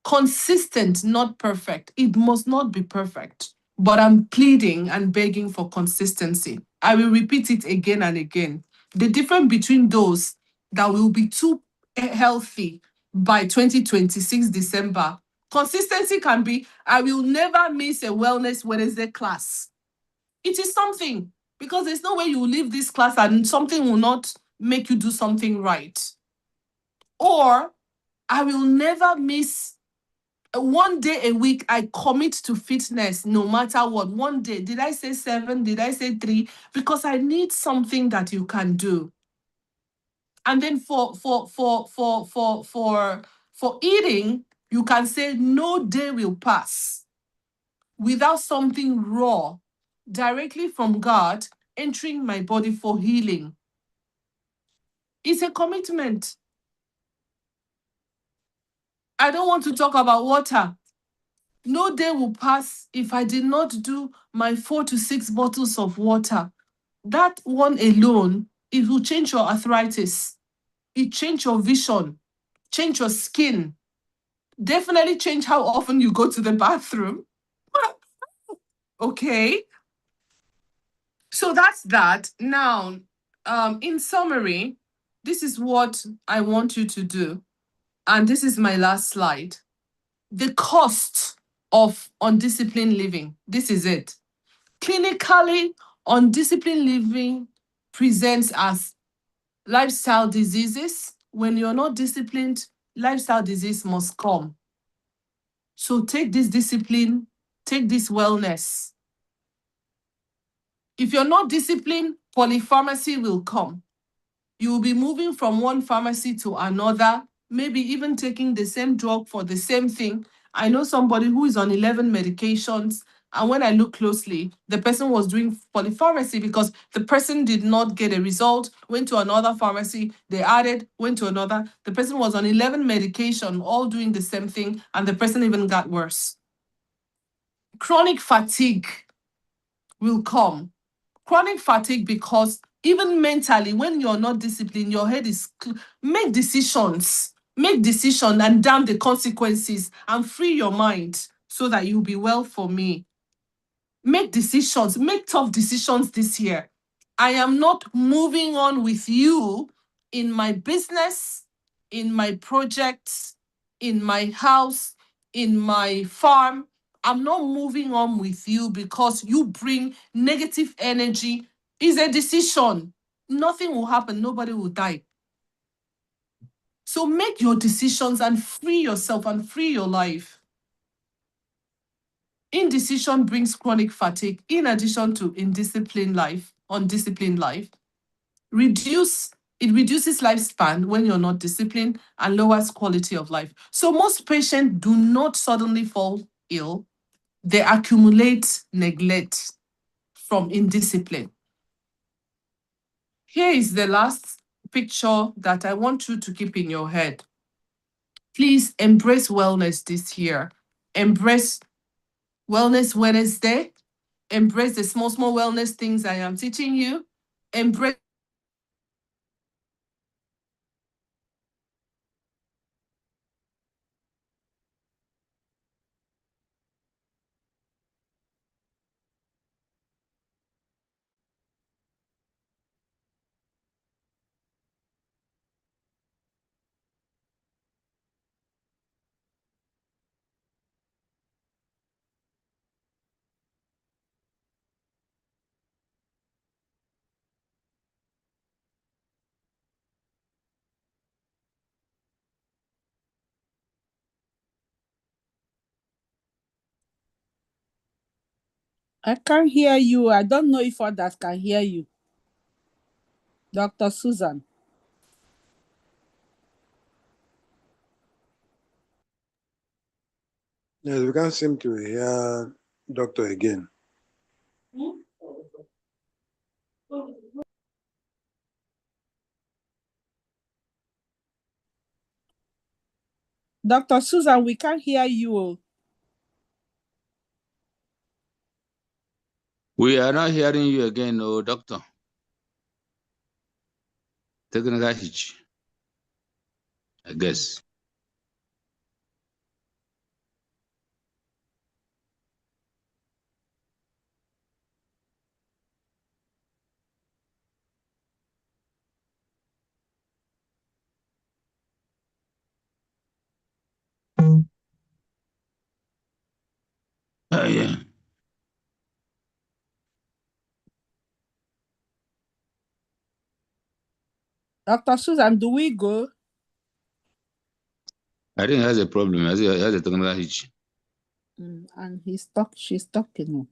Speaker 1: Consistent, not perfect. It must not be perfect. But I'm pleading and begging for consistency. I will repeat it again and again. The difference between those that will be too healthy by 2026 December, consistency can be, I will never miss a Wellness Wednesday class. It is something, because there's no way you will leave this class and something will not make you do something right. Or I will never miss one day a week. I commit to fitness no matter what. One day, did I say 7? Did I say 3? Because I need something that you can do. And then for eating, you can say no day will pass without something raw directly from God entering my body for healing. It's a commitment. I don't want to talk about water. No day will pass if I did not do my 4 to 6 bottles of water. That one alone, it will change your arthritis. It change your vision, change your skin, definitely change how often you go to the bathroom. Okay. So that's that. Now, in summary, this is what I want you to do. And this is my last slide. The cost of undisciplined living. This is it. Clinically, undisciplined living presents as lifestyle diseases. When you're not disciplined, lifestyle disease must come. So take this discipline, take this wellness. If you're not disciplined, polypharmacy will come. You will be moving from one pharmacy to another, maybe even taking the same drug for the same thing. I know somebody who is on 11 medications, and when I look closely, the person was doing polypharmacy because the person did not get a result, went to another pharmacy, they added, went to another. The person was on 11 medication, all doing the same thing, and the person even got worse. Chronic fatigue will come. Chronic fatigue because even mentally, when you're not disciplined, your head is make decisions and damn the consequences and free your mind so that you'll be well for me. Make decisions, make tough decisions this year. I am not moving on with you in my business, in my projects, in my house, in my farm. I'm not moving on with you because you bring negative energy. It's a decision. Nothing will happen. Nobody will die. So make your decisions and free yourself and free your life. Indecision brings chronic fatigue in addition to undisciplined life. It reduces lifespan when you're not disciplined and lowers quality of life. So most patients do not suddenly fall ill. They accumulate neglect from indiscipline. Here is the last picture that I want you to keep in your head. Please embrace wellness this year. Embrace Wellness Wednesday. Embrace the small wellness things I am teaching you. Embrace
Speaker 3: I can't hear you. I don't know if others can hear you. Dr. Susan.
Speaker 4: Yes, we can't seem to hear doctor again.
Speaker 3: Dr. Susan, we can't hear you.
Speaker 5: We are not hearing you again, oh, doctor. Technical hitch, I guess. Yeah.
Speaker 3: Dr. Susan, do we go?
Speaker 5: I think it has a problem. It has a technical hitch.
Speaker 3: And she's talking.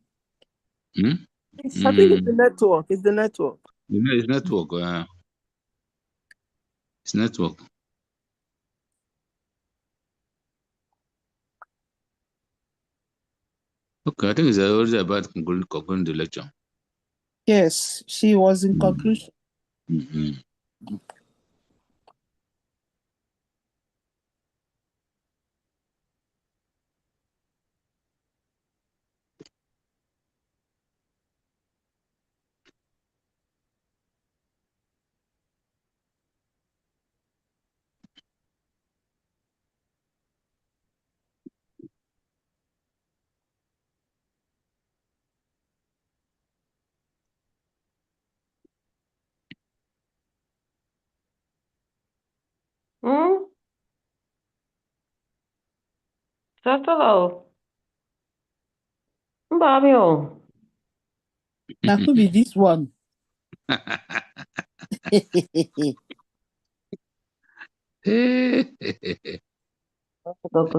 Speaker 5: Hmm?
Speaker 2: I think it's the network. It's the network.
Speaker 5: It's network. It's network. Okay, I think it's already about concluding the lecture.
Speaker 3: Yes, she was in conclusion.
Speaker 5: Mm-hmm.
Speaker 6: Hello. Bobby.
Speaker 3: Now, who be this one?
Speaker 6: Dr.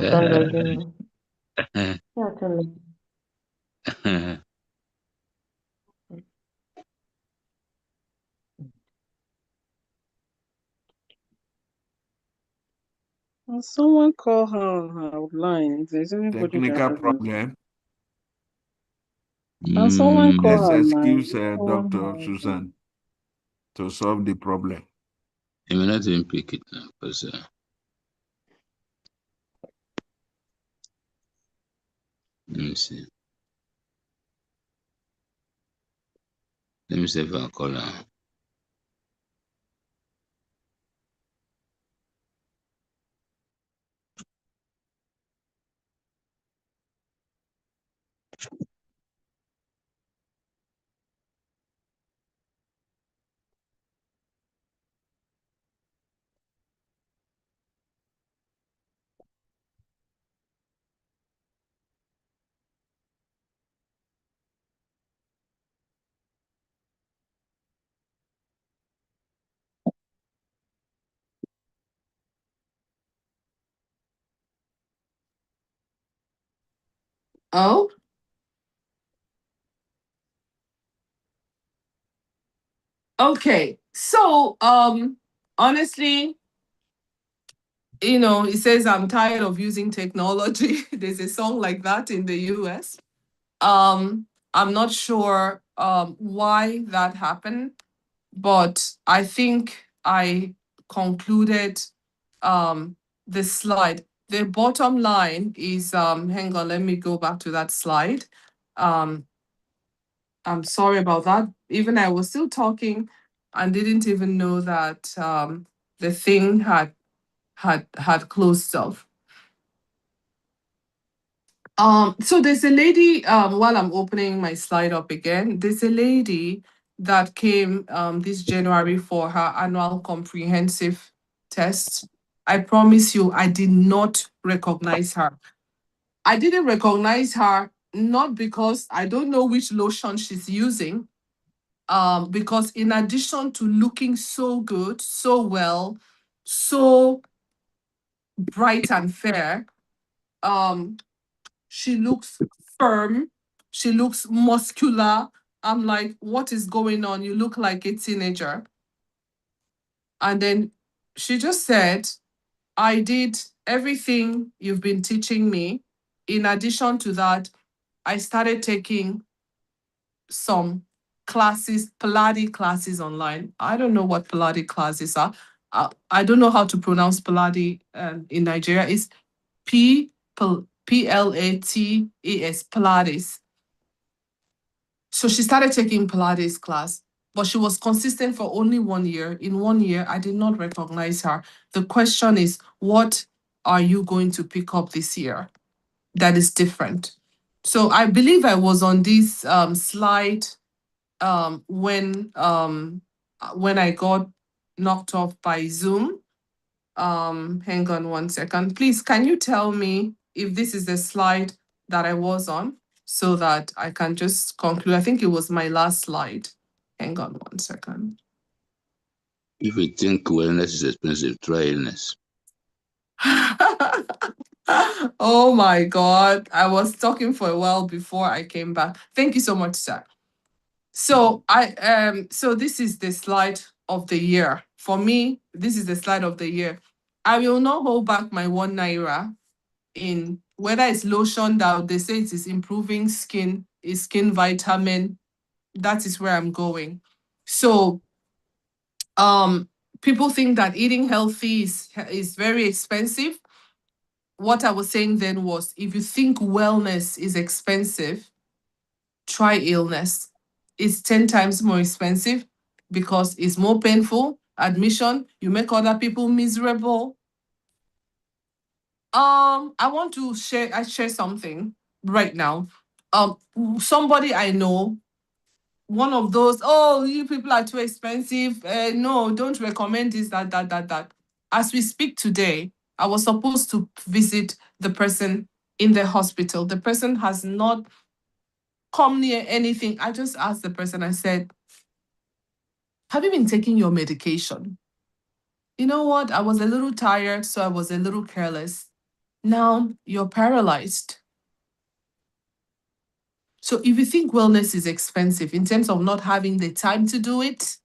Speaker 6: Sandra again. Yeah, tell me.
Speaker 7: Someone call her on her line. If there's anybody
Speaker 8: Technical
Speaker 7: that
Speaker 8: problem.
Speaker 7: and someone call
Speaker 8: Let's
Speaker 7: her
Speaker 8: excuse
Speaker 7: line.
Speaker 8: Dr. Susan to solve the problem.
Speaker 5: You may not even pick it now because let me see. Let me see if I call her.
Speaker 1: Oh, okay. So, honestly, it says I'm tired of using technology. There's a song like that in the US. I'm not sure why that happened, but I think I concluded the slide. The bottom line is, hang on, let me go back to that slide. I'm sorry about that. Even I was still talking and didn't even know that the thing had closed off. So there's a lady, while I'm opening my slide up again, there's a lady that came this January for her annual comprehensive test. I promise you, I did not recognize her. I didn't recognize her, not because I don't know which lotion she's using, because in addition to looking so good, so well, so bright and fair, she looks firm, she looks muscular. I'm like, what is going on? You look like a teenager. And then she just said, I did everything you've been teaching me. In addition to that, I started taking some classes, Pilates classes online. I don't know what Pilates classes are. I don't know how to pronounce Pilates in Nigeria. It's P-L-A-T-E-S, Pilates. So she started taking Pilates class, but she was consistent for only 1 year. In 1 year, I did not recognize her. The question is, what are you going to pick up this year that is different? So I believe I was on this slide when I got knocked off by Zoom. Hang on 1 second. Please, can you tell me if this is the slide that I was on so that I can just conclude? I think it was my last slide. Hang on 1 second.
Speaker 5: If you think wellness is expensive, try illness.
Speaker 1: Oh my God. I was talking for a while before I came back. Thank you so much, sir. So so this is the slide of the year. For me, this is the slide of the year. I will not hold back my 1 naira in whether it's lotion that they say it is improving skin, is skin vitamin. That is where I'm going. So people think that eating healthy is very expensive. What I was saying then was, if you think wellness is expensive, try illness. It's 10 times more expensive because it's more painful. Admission, you make other people miserable. I want to share something right now. Somebody I know, one of those, oh, you people are too expensive. No, don't recommend this, that. As we speak today, I was supposed to visit the person in the hospital. The person has not come near anything. I just asked the person, I said, have you been taking your medication? You know what? I was a little tired, so I was a little careless. Now you're paralyzed. So if you think wellness is expensive in terms of not having the time to do it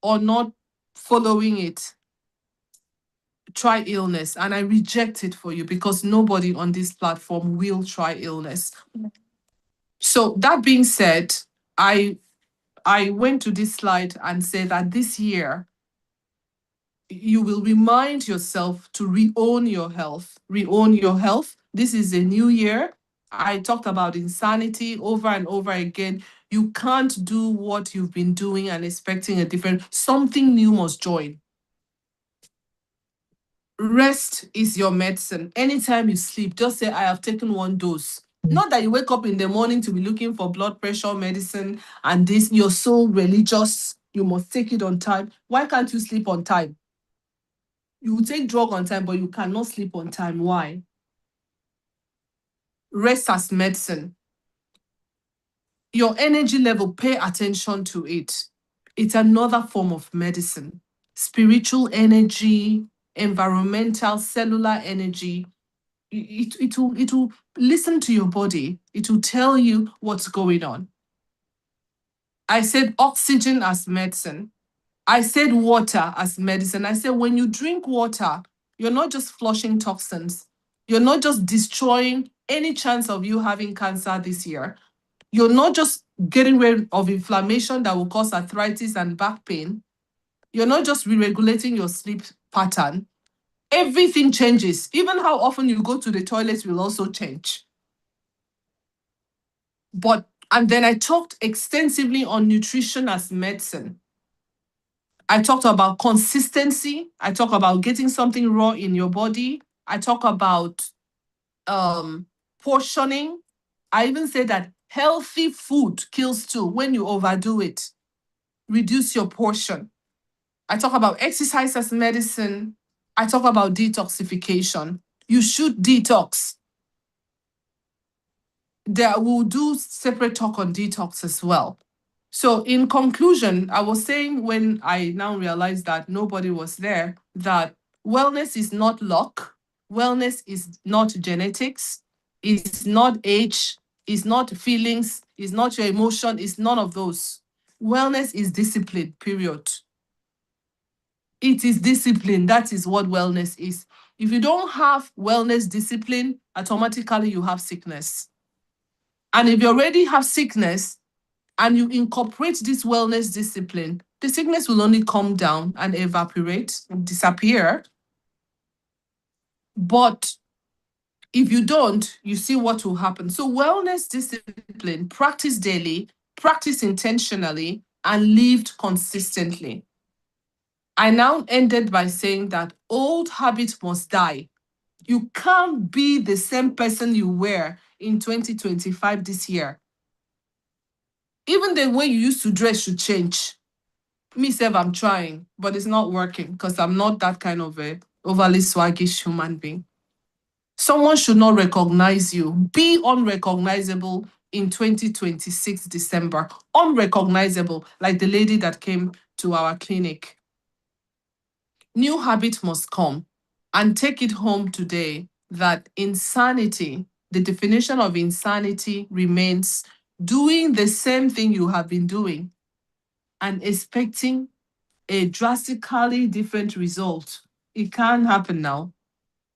Speaker 1: or not following it, try illness. And I reject it for you because nobody on this platform will try illness. So that being said, I went to this slide and said that this year, you will remind yourself to re-own your health. Re-own your health. This is a new year. I talked about insanity over and over again. You can't do what you've been doing and expecting a different, something new must join. Rest is your medicine. Anytime you sleep, just say, I have taken 1 dose. Not that you wake up in the morning to be looking for blood pressure medicine and this, you're so religious, you must take it on time. Why can't you sleep on time? You take drug on time, but you cannot sleep on time. Why? Rest as medicine. Your energy level, pay attention to it. It's another form of medicine. Spiritual energy, environmental, cellular energy. It will listen to your body. It will tell you what's going on. I said oxygen as medicine. I said water as medicine. I said when you drink water, you're not just flushing toxins. You're not just destroying any chance of you having cancer this year. You're not just getting rid of inflammation that will cause arthritis and back pain. You're not just re-regulating your sleep pattern. Everything changes. Even how often you go to the toilet will also change. And then I talked extensively on nutrition as medicine. I talked about consistency. I talk about getting something raw in your body. I talk about portioning. I even say that healthy food kills too when you overdo it. Reduce your portion. I talk about exercise as medicine. I talk about detoxification. You should detox. We'll do separate talk on detox as well. So in conclusion, I was saying when I now realized that nobody was there, that wellness is not luck. Wellness is not genetics. It's not age. It's not feelings. It's not your emotion. It's none of those. Wellness is discipline, period. It is discipline. That is what wellness is. If you don't have wellness discipline, automatically you have sickness. And if you already have sickness and you incorporate this wellness discipline, the sickness will only come down and evaporate, disappear. But if you don't, you see what will happen. So wellness discipline, practice daily, practice intentionally, and lived consistently. I now ended by saying that old habits must die. You can't be the same person you were in 2025 this year. Even the way you used to dress should change. Me self, I'm trying, but it's not working because I'm not that kind of a overly swaggish human being. Someone should not recognize you. Be unrecognizable in 2026 December. Unrecognizable, like the lady that came to our clinic. New habit must come, and take it home today that insanity, the definition of insanity remains doing the same thing you have been doing and expecting a drastically different result. It can't happen now.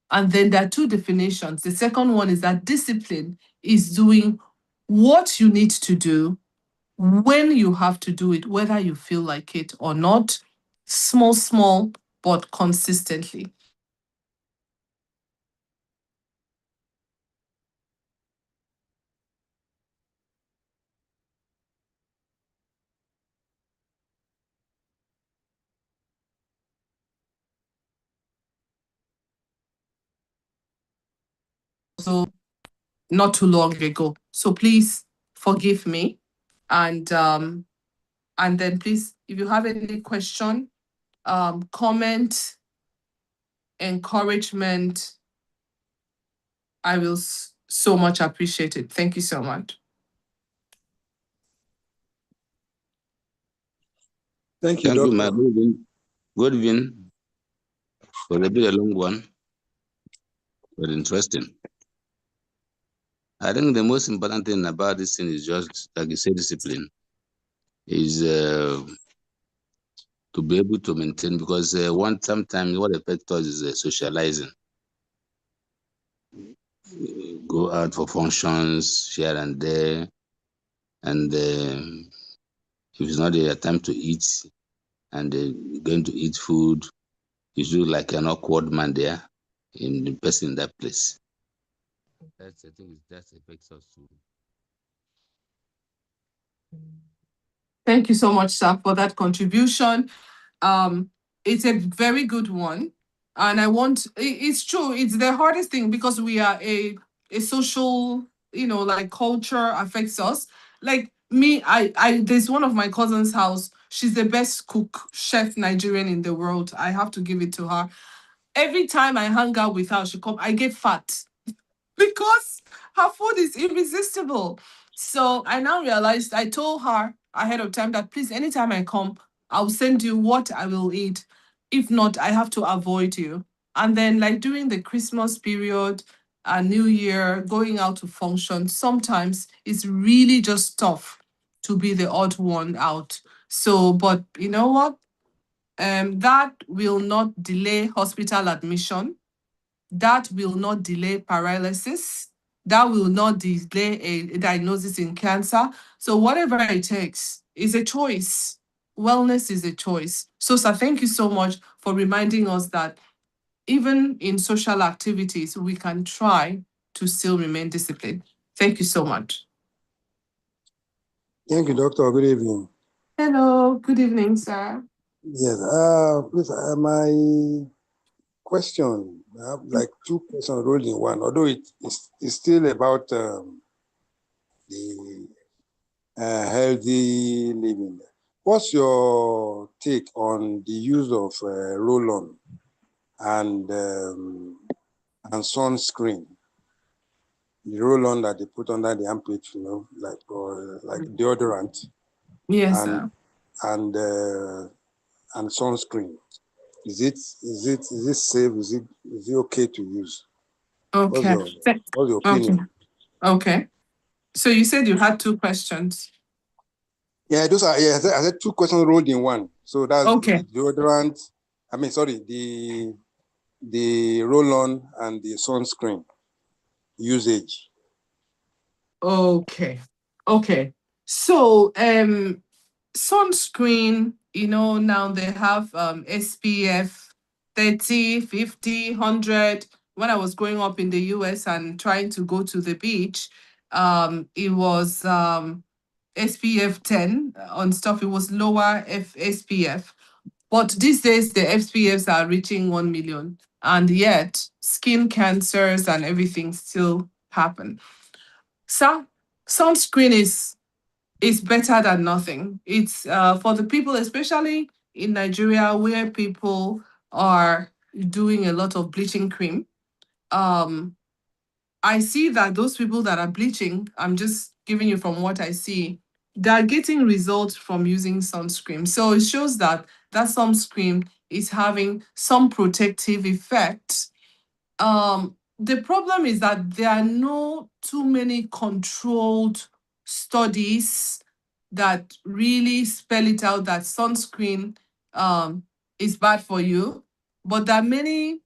Speaker 1: And then there are two definitions. The second one is that discipline is doing what you need to do when you have to do it, whether you feel like it or not, small, but consistently. So not too long ago. So please forgive me. And then please, if you have any question, comment, encouragement, I will so much appreciate it. Thank you so much.
Speaker 7: Thank you,
Speaker 5: Thank you,
Speaker 7: Doctor.
Speaker 5: my good evening. Good evening. For a bit a long one, but interesting. I think the most important thing about this thing is just, like you say, discipline. Is to be able to maintain, because sometimes what affects us is socializing. Go out for functions here and there, and if it's not your time to eat, and going to eat food, you look like an awkward man there, in the person in that place. That's, I think that affects us too.
Speaker 1: Thank you so much, sir, for that contribution. It's a very good one. And it's true, it's the hardest thing because we are a social, like culture affects us. Like me, there's one of my cousin's house. She's the best chef Nigerian in the world. I have to give it to her. Every time I hang out with her, I get fat because her food is irresistible. So I now realized, I told her ahead of time that please, anytime I come, I'll send you what I will eat. If not, I have to avoid you. And then like during the Christmas period and New Year, going out to function, sometimes it's really just tough to be the odd one out. So, but you know what? That will not delay hospital admission. That will not delay paralysis. That will not delay a diagnosis in cancer. So whatever it takes is a choice. Wellness is a choice. So, sir, thank you so much for reminding us that even in social activities, we can try to still remain disciplined. Thank you so much.
Speaker 7: Thank you, Doctor. Good evening.
Speaker 1: Hello, good evening, sir.
Speaker 7: Yes, please, my question, I have like two questions rolled in one, although it's still about the healthy living. What's your take on the use of roll-on and sunscreen? The roll-on that they put under the armpit, like deodorant.
Speaker 1: Yes,
Speaker 7: and
Speaker 1: sir.
Speaker 7: And sunscreen. Is it safe? Is it okay to use?
Speaker 1: Okay.
Speaker 7: What's your opinion?
Speaker 1: Okay. So you said you had two questions.
Speaker 7: Yeah, those are, I said two questions rolled in one. So that's
Speaker 1: Okay.
Speaker 7: the deodorant. The roll-on and the sunscreen usage.
Speaker 1: Okay. Okay. So sunscreen, now they have SPF 30, 50, 100. When I was growing up in the US and trying to go to the beach, it was SPF 10 on stuff. It was lower SPF. But these days, the SPFs are reaching 1 million. And yet, skin cancers and everything still happen. So, sunscreen is better than nothing. It's for the people, especially in Nigeria, where people are doing a lot of bleaching cream. I see that those people that are bleaching, I'm just giving you from what I see, they're getting results from using sunscreen. So it shows that that sunscreen is having some protective effect. The problem is that there are no too many controlled studies that really spell it out that sunscreen is bad for you. But there are many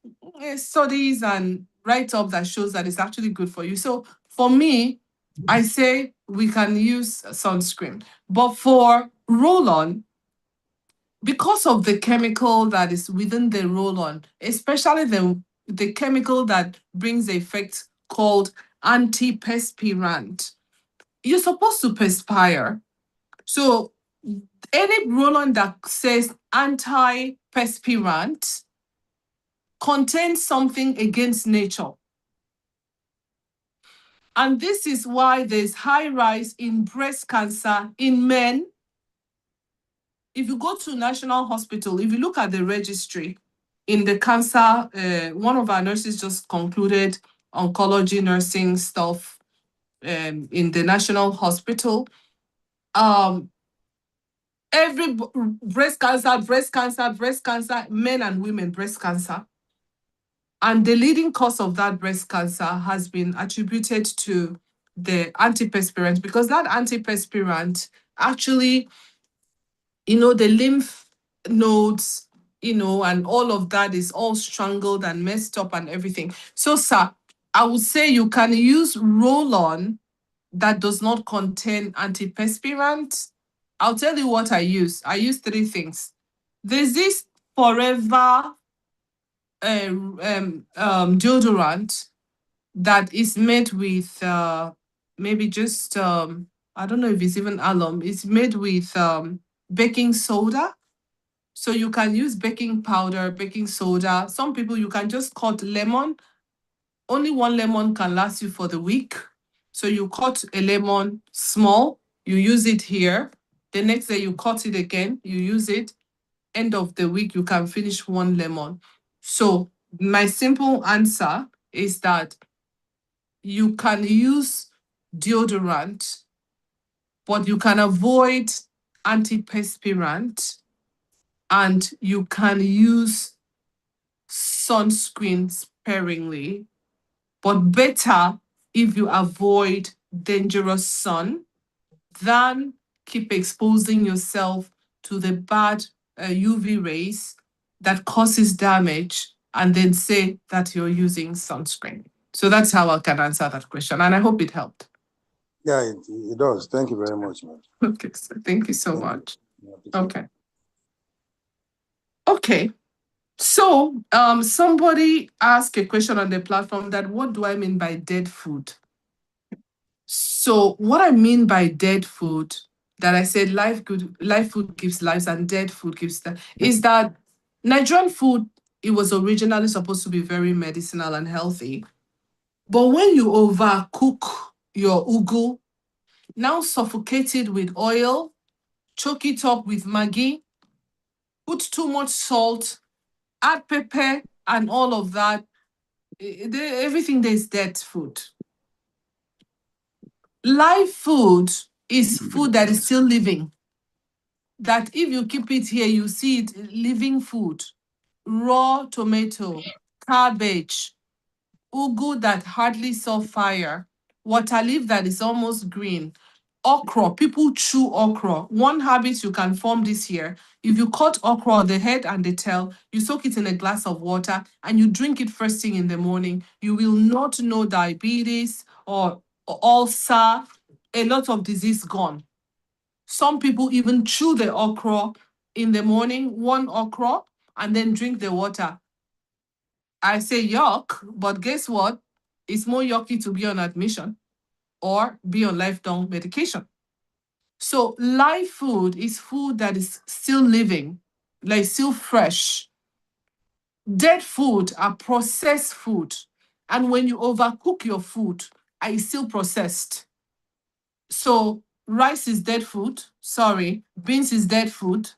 Speaker 1: studies and write-up that shows that it's actually good for you. So for me, I say we can use sunscreen. But for roll-on, because of the chemical that is within the roll-on, especially the chemical that brings the effect called antiperspirant, you're supposed to perspire. So any roll-on that says antiperspirant contains something against nature. And this is why there's high rise in breast cancer in men. If you go to National Hospital, if you look at the registry in the cancer, one of our nurses just concluded oncology nursing stuff in the National Hospital. Every breast cancer, men and women breast cancer. And the leading cause of that breast cancer has been attributed to the antiperspirant, because that antiperspirant actually, the lymph nodes, and all of that is all strangled and messed up and everything. So, sir, I would say you can use roll-on that does not contain antiperspirant. I'll tell you what I use. I use 3 things. There's this Forever deodorant that is made with maybe just I don't know if it's even alum. It's made with baking soda. So you can use baking powder, baking soda. Some people, you can just cut lemon. Only 1 lemon can last you for the week. So you cut a lemon small, you use it here. The next day you cut it again, you use it. End of the week, you can finish 1 lemon. So my simple answer is that you can use deodorant, but you can avoid antiperspirant, and you can use sunscreen sparingly, but better if you avoid dangerous sun than keep exposing yourself to the bad UV rays that causes damage and then say that you're using sunscreen. So that's how I can answer that question, and I hope it helped.
Speaker 7: Yeah, it does. Thank you very much, man.
Speaker 1: Okay, so thank you so much.
Speaker 7: Yeah,
Speaker 1: Okay. Okay. So somebody asked a question on the platform that what do I mean by dead food? So what I mean by dead food, that I said live food gives lives and dead food gives death, is that Nigerian food, it was originally supposed to be very medicinal and healthy. But when you overcook your ugu, now suffocate it with oil, choke it up with Maggi, put too much salt, add pepper and all of that, everything there is dead food. Live food is food that is still living. That if you keep it here, you see it living food. Raw tomato, cabbage, ugu that hardly saw fire, water leaf that is almost green, okra. People chew okra. One habit you can form this year: if you cut okra, the head and the tail, you soak it in a glass of water and you drink it first thing in the morning, you will not know diabetes or ulcer, a lot of disease gone. Some people even chew the okra in the morning, one okra, and then drink the water. I say yuck, but guess what? It's more yucky to be on admission or be on lifelong medication. So live food is food that is still living, like still fresh. Dead food are processed food. And when you overcook your food, it's still processed. So rice is dead food. Sorry, beans is dead food.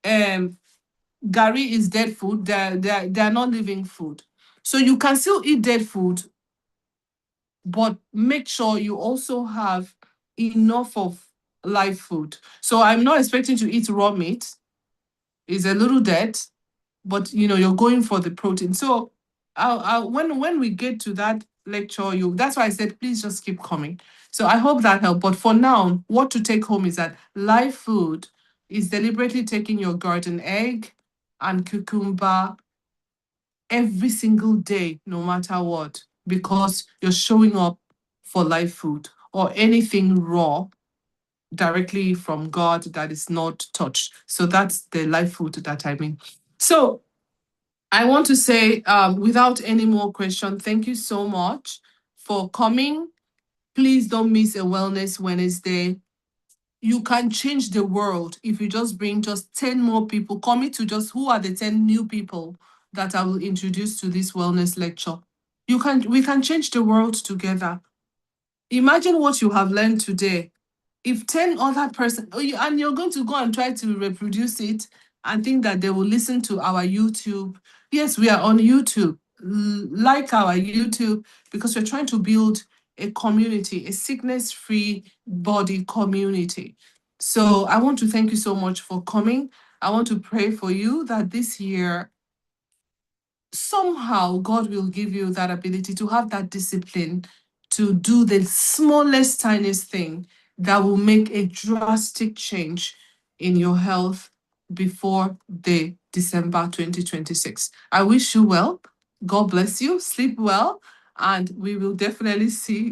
Speaker 1: Gari is dead food. They're not living food. So you can still eat dead food, but make sure you also have enough of live food. So I'm not expecting to eat raw meat. It's a little dead, but you're going for the protein. So when we get to that lecture, that's why I said please just keep coming. So I hope that helped. But for now, what to take home is that live food is deliberately taking your garden egg and cucumber every single day, no matter what, because you're showing up for live food or anything raw directly from God that is not touched. So that's the live food that I mean. So I want to say, without any more question, thank you so much for coming. Please don't miss a Wellness Wednesday. You can change the world if you just bring just 10 more people. Commit to just who are the 10 new people that I will introduce to this wellness lecture. We can change the world together. Imagine what you have learned today. If 10 other person, and you're going to go and try to reproduce it and think that they will listen to our YouTube. Yes, we are on YouTube. Like our YouTube, because we're trying to build a community, a sickness-free body community. So I want to thank you so much for coming. I want to pray for you that this year, somehow God will give you that ability to have that discipline to do the smallest, tiniest thing that will make a drastic change in your health before the December 2026. I wish you well. God bless you. Sleep well. And we will definitely see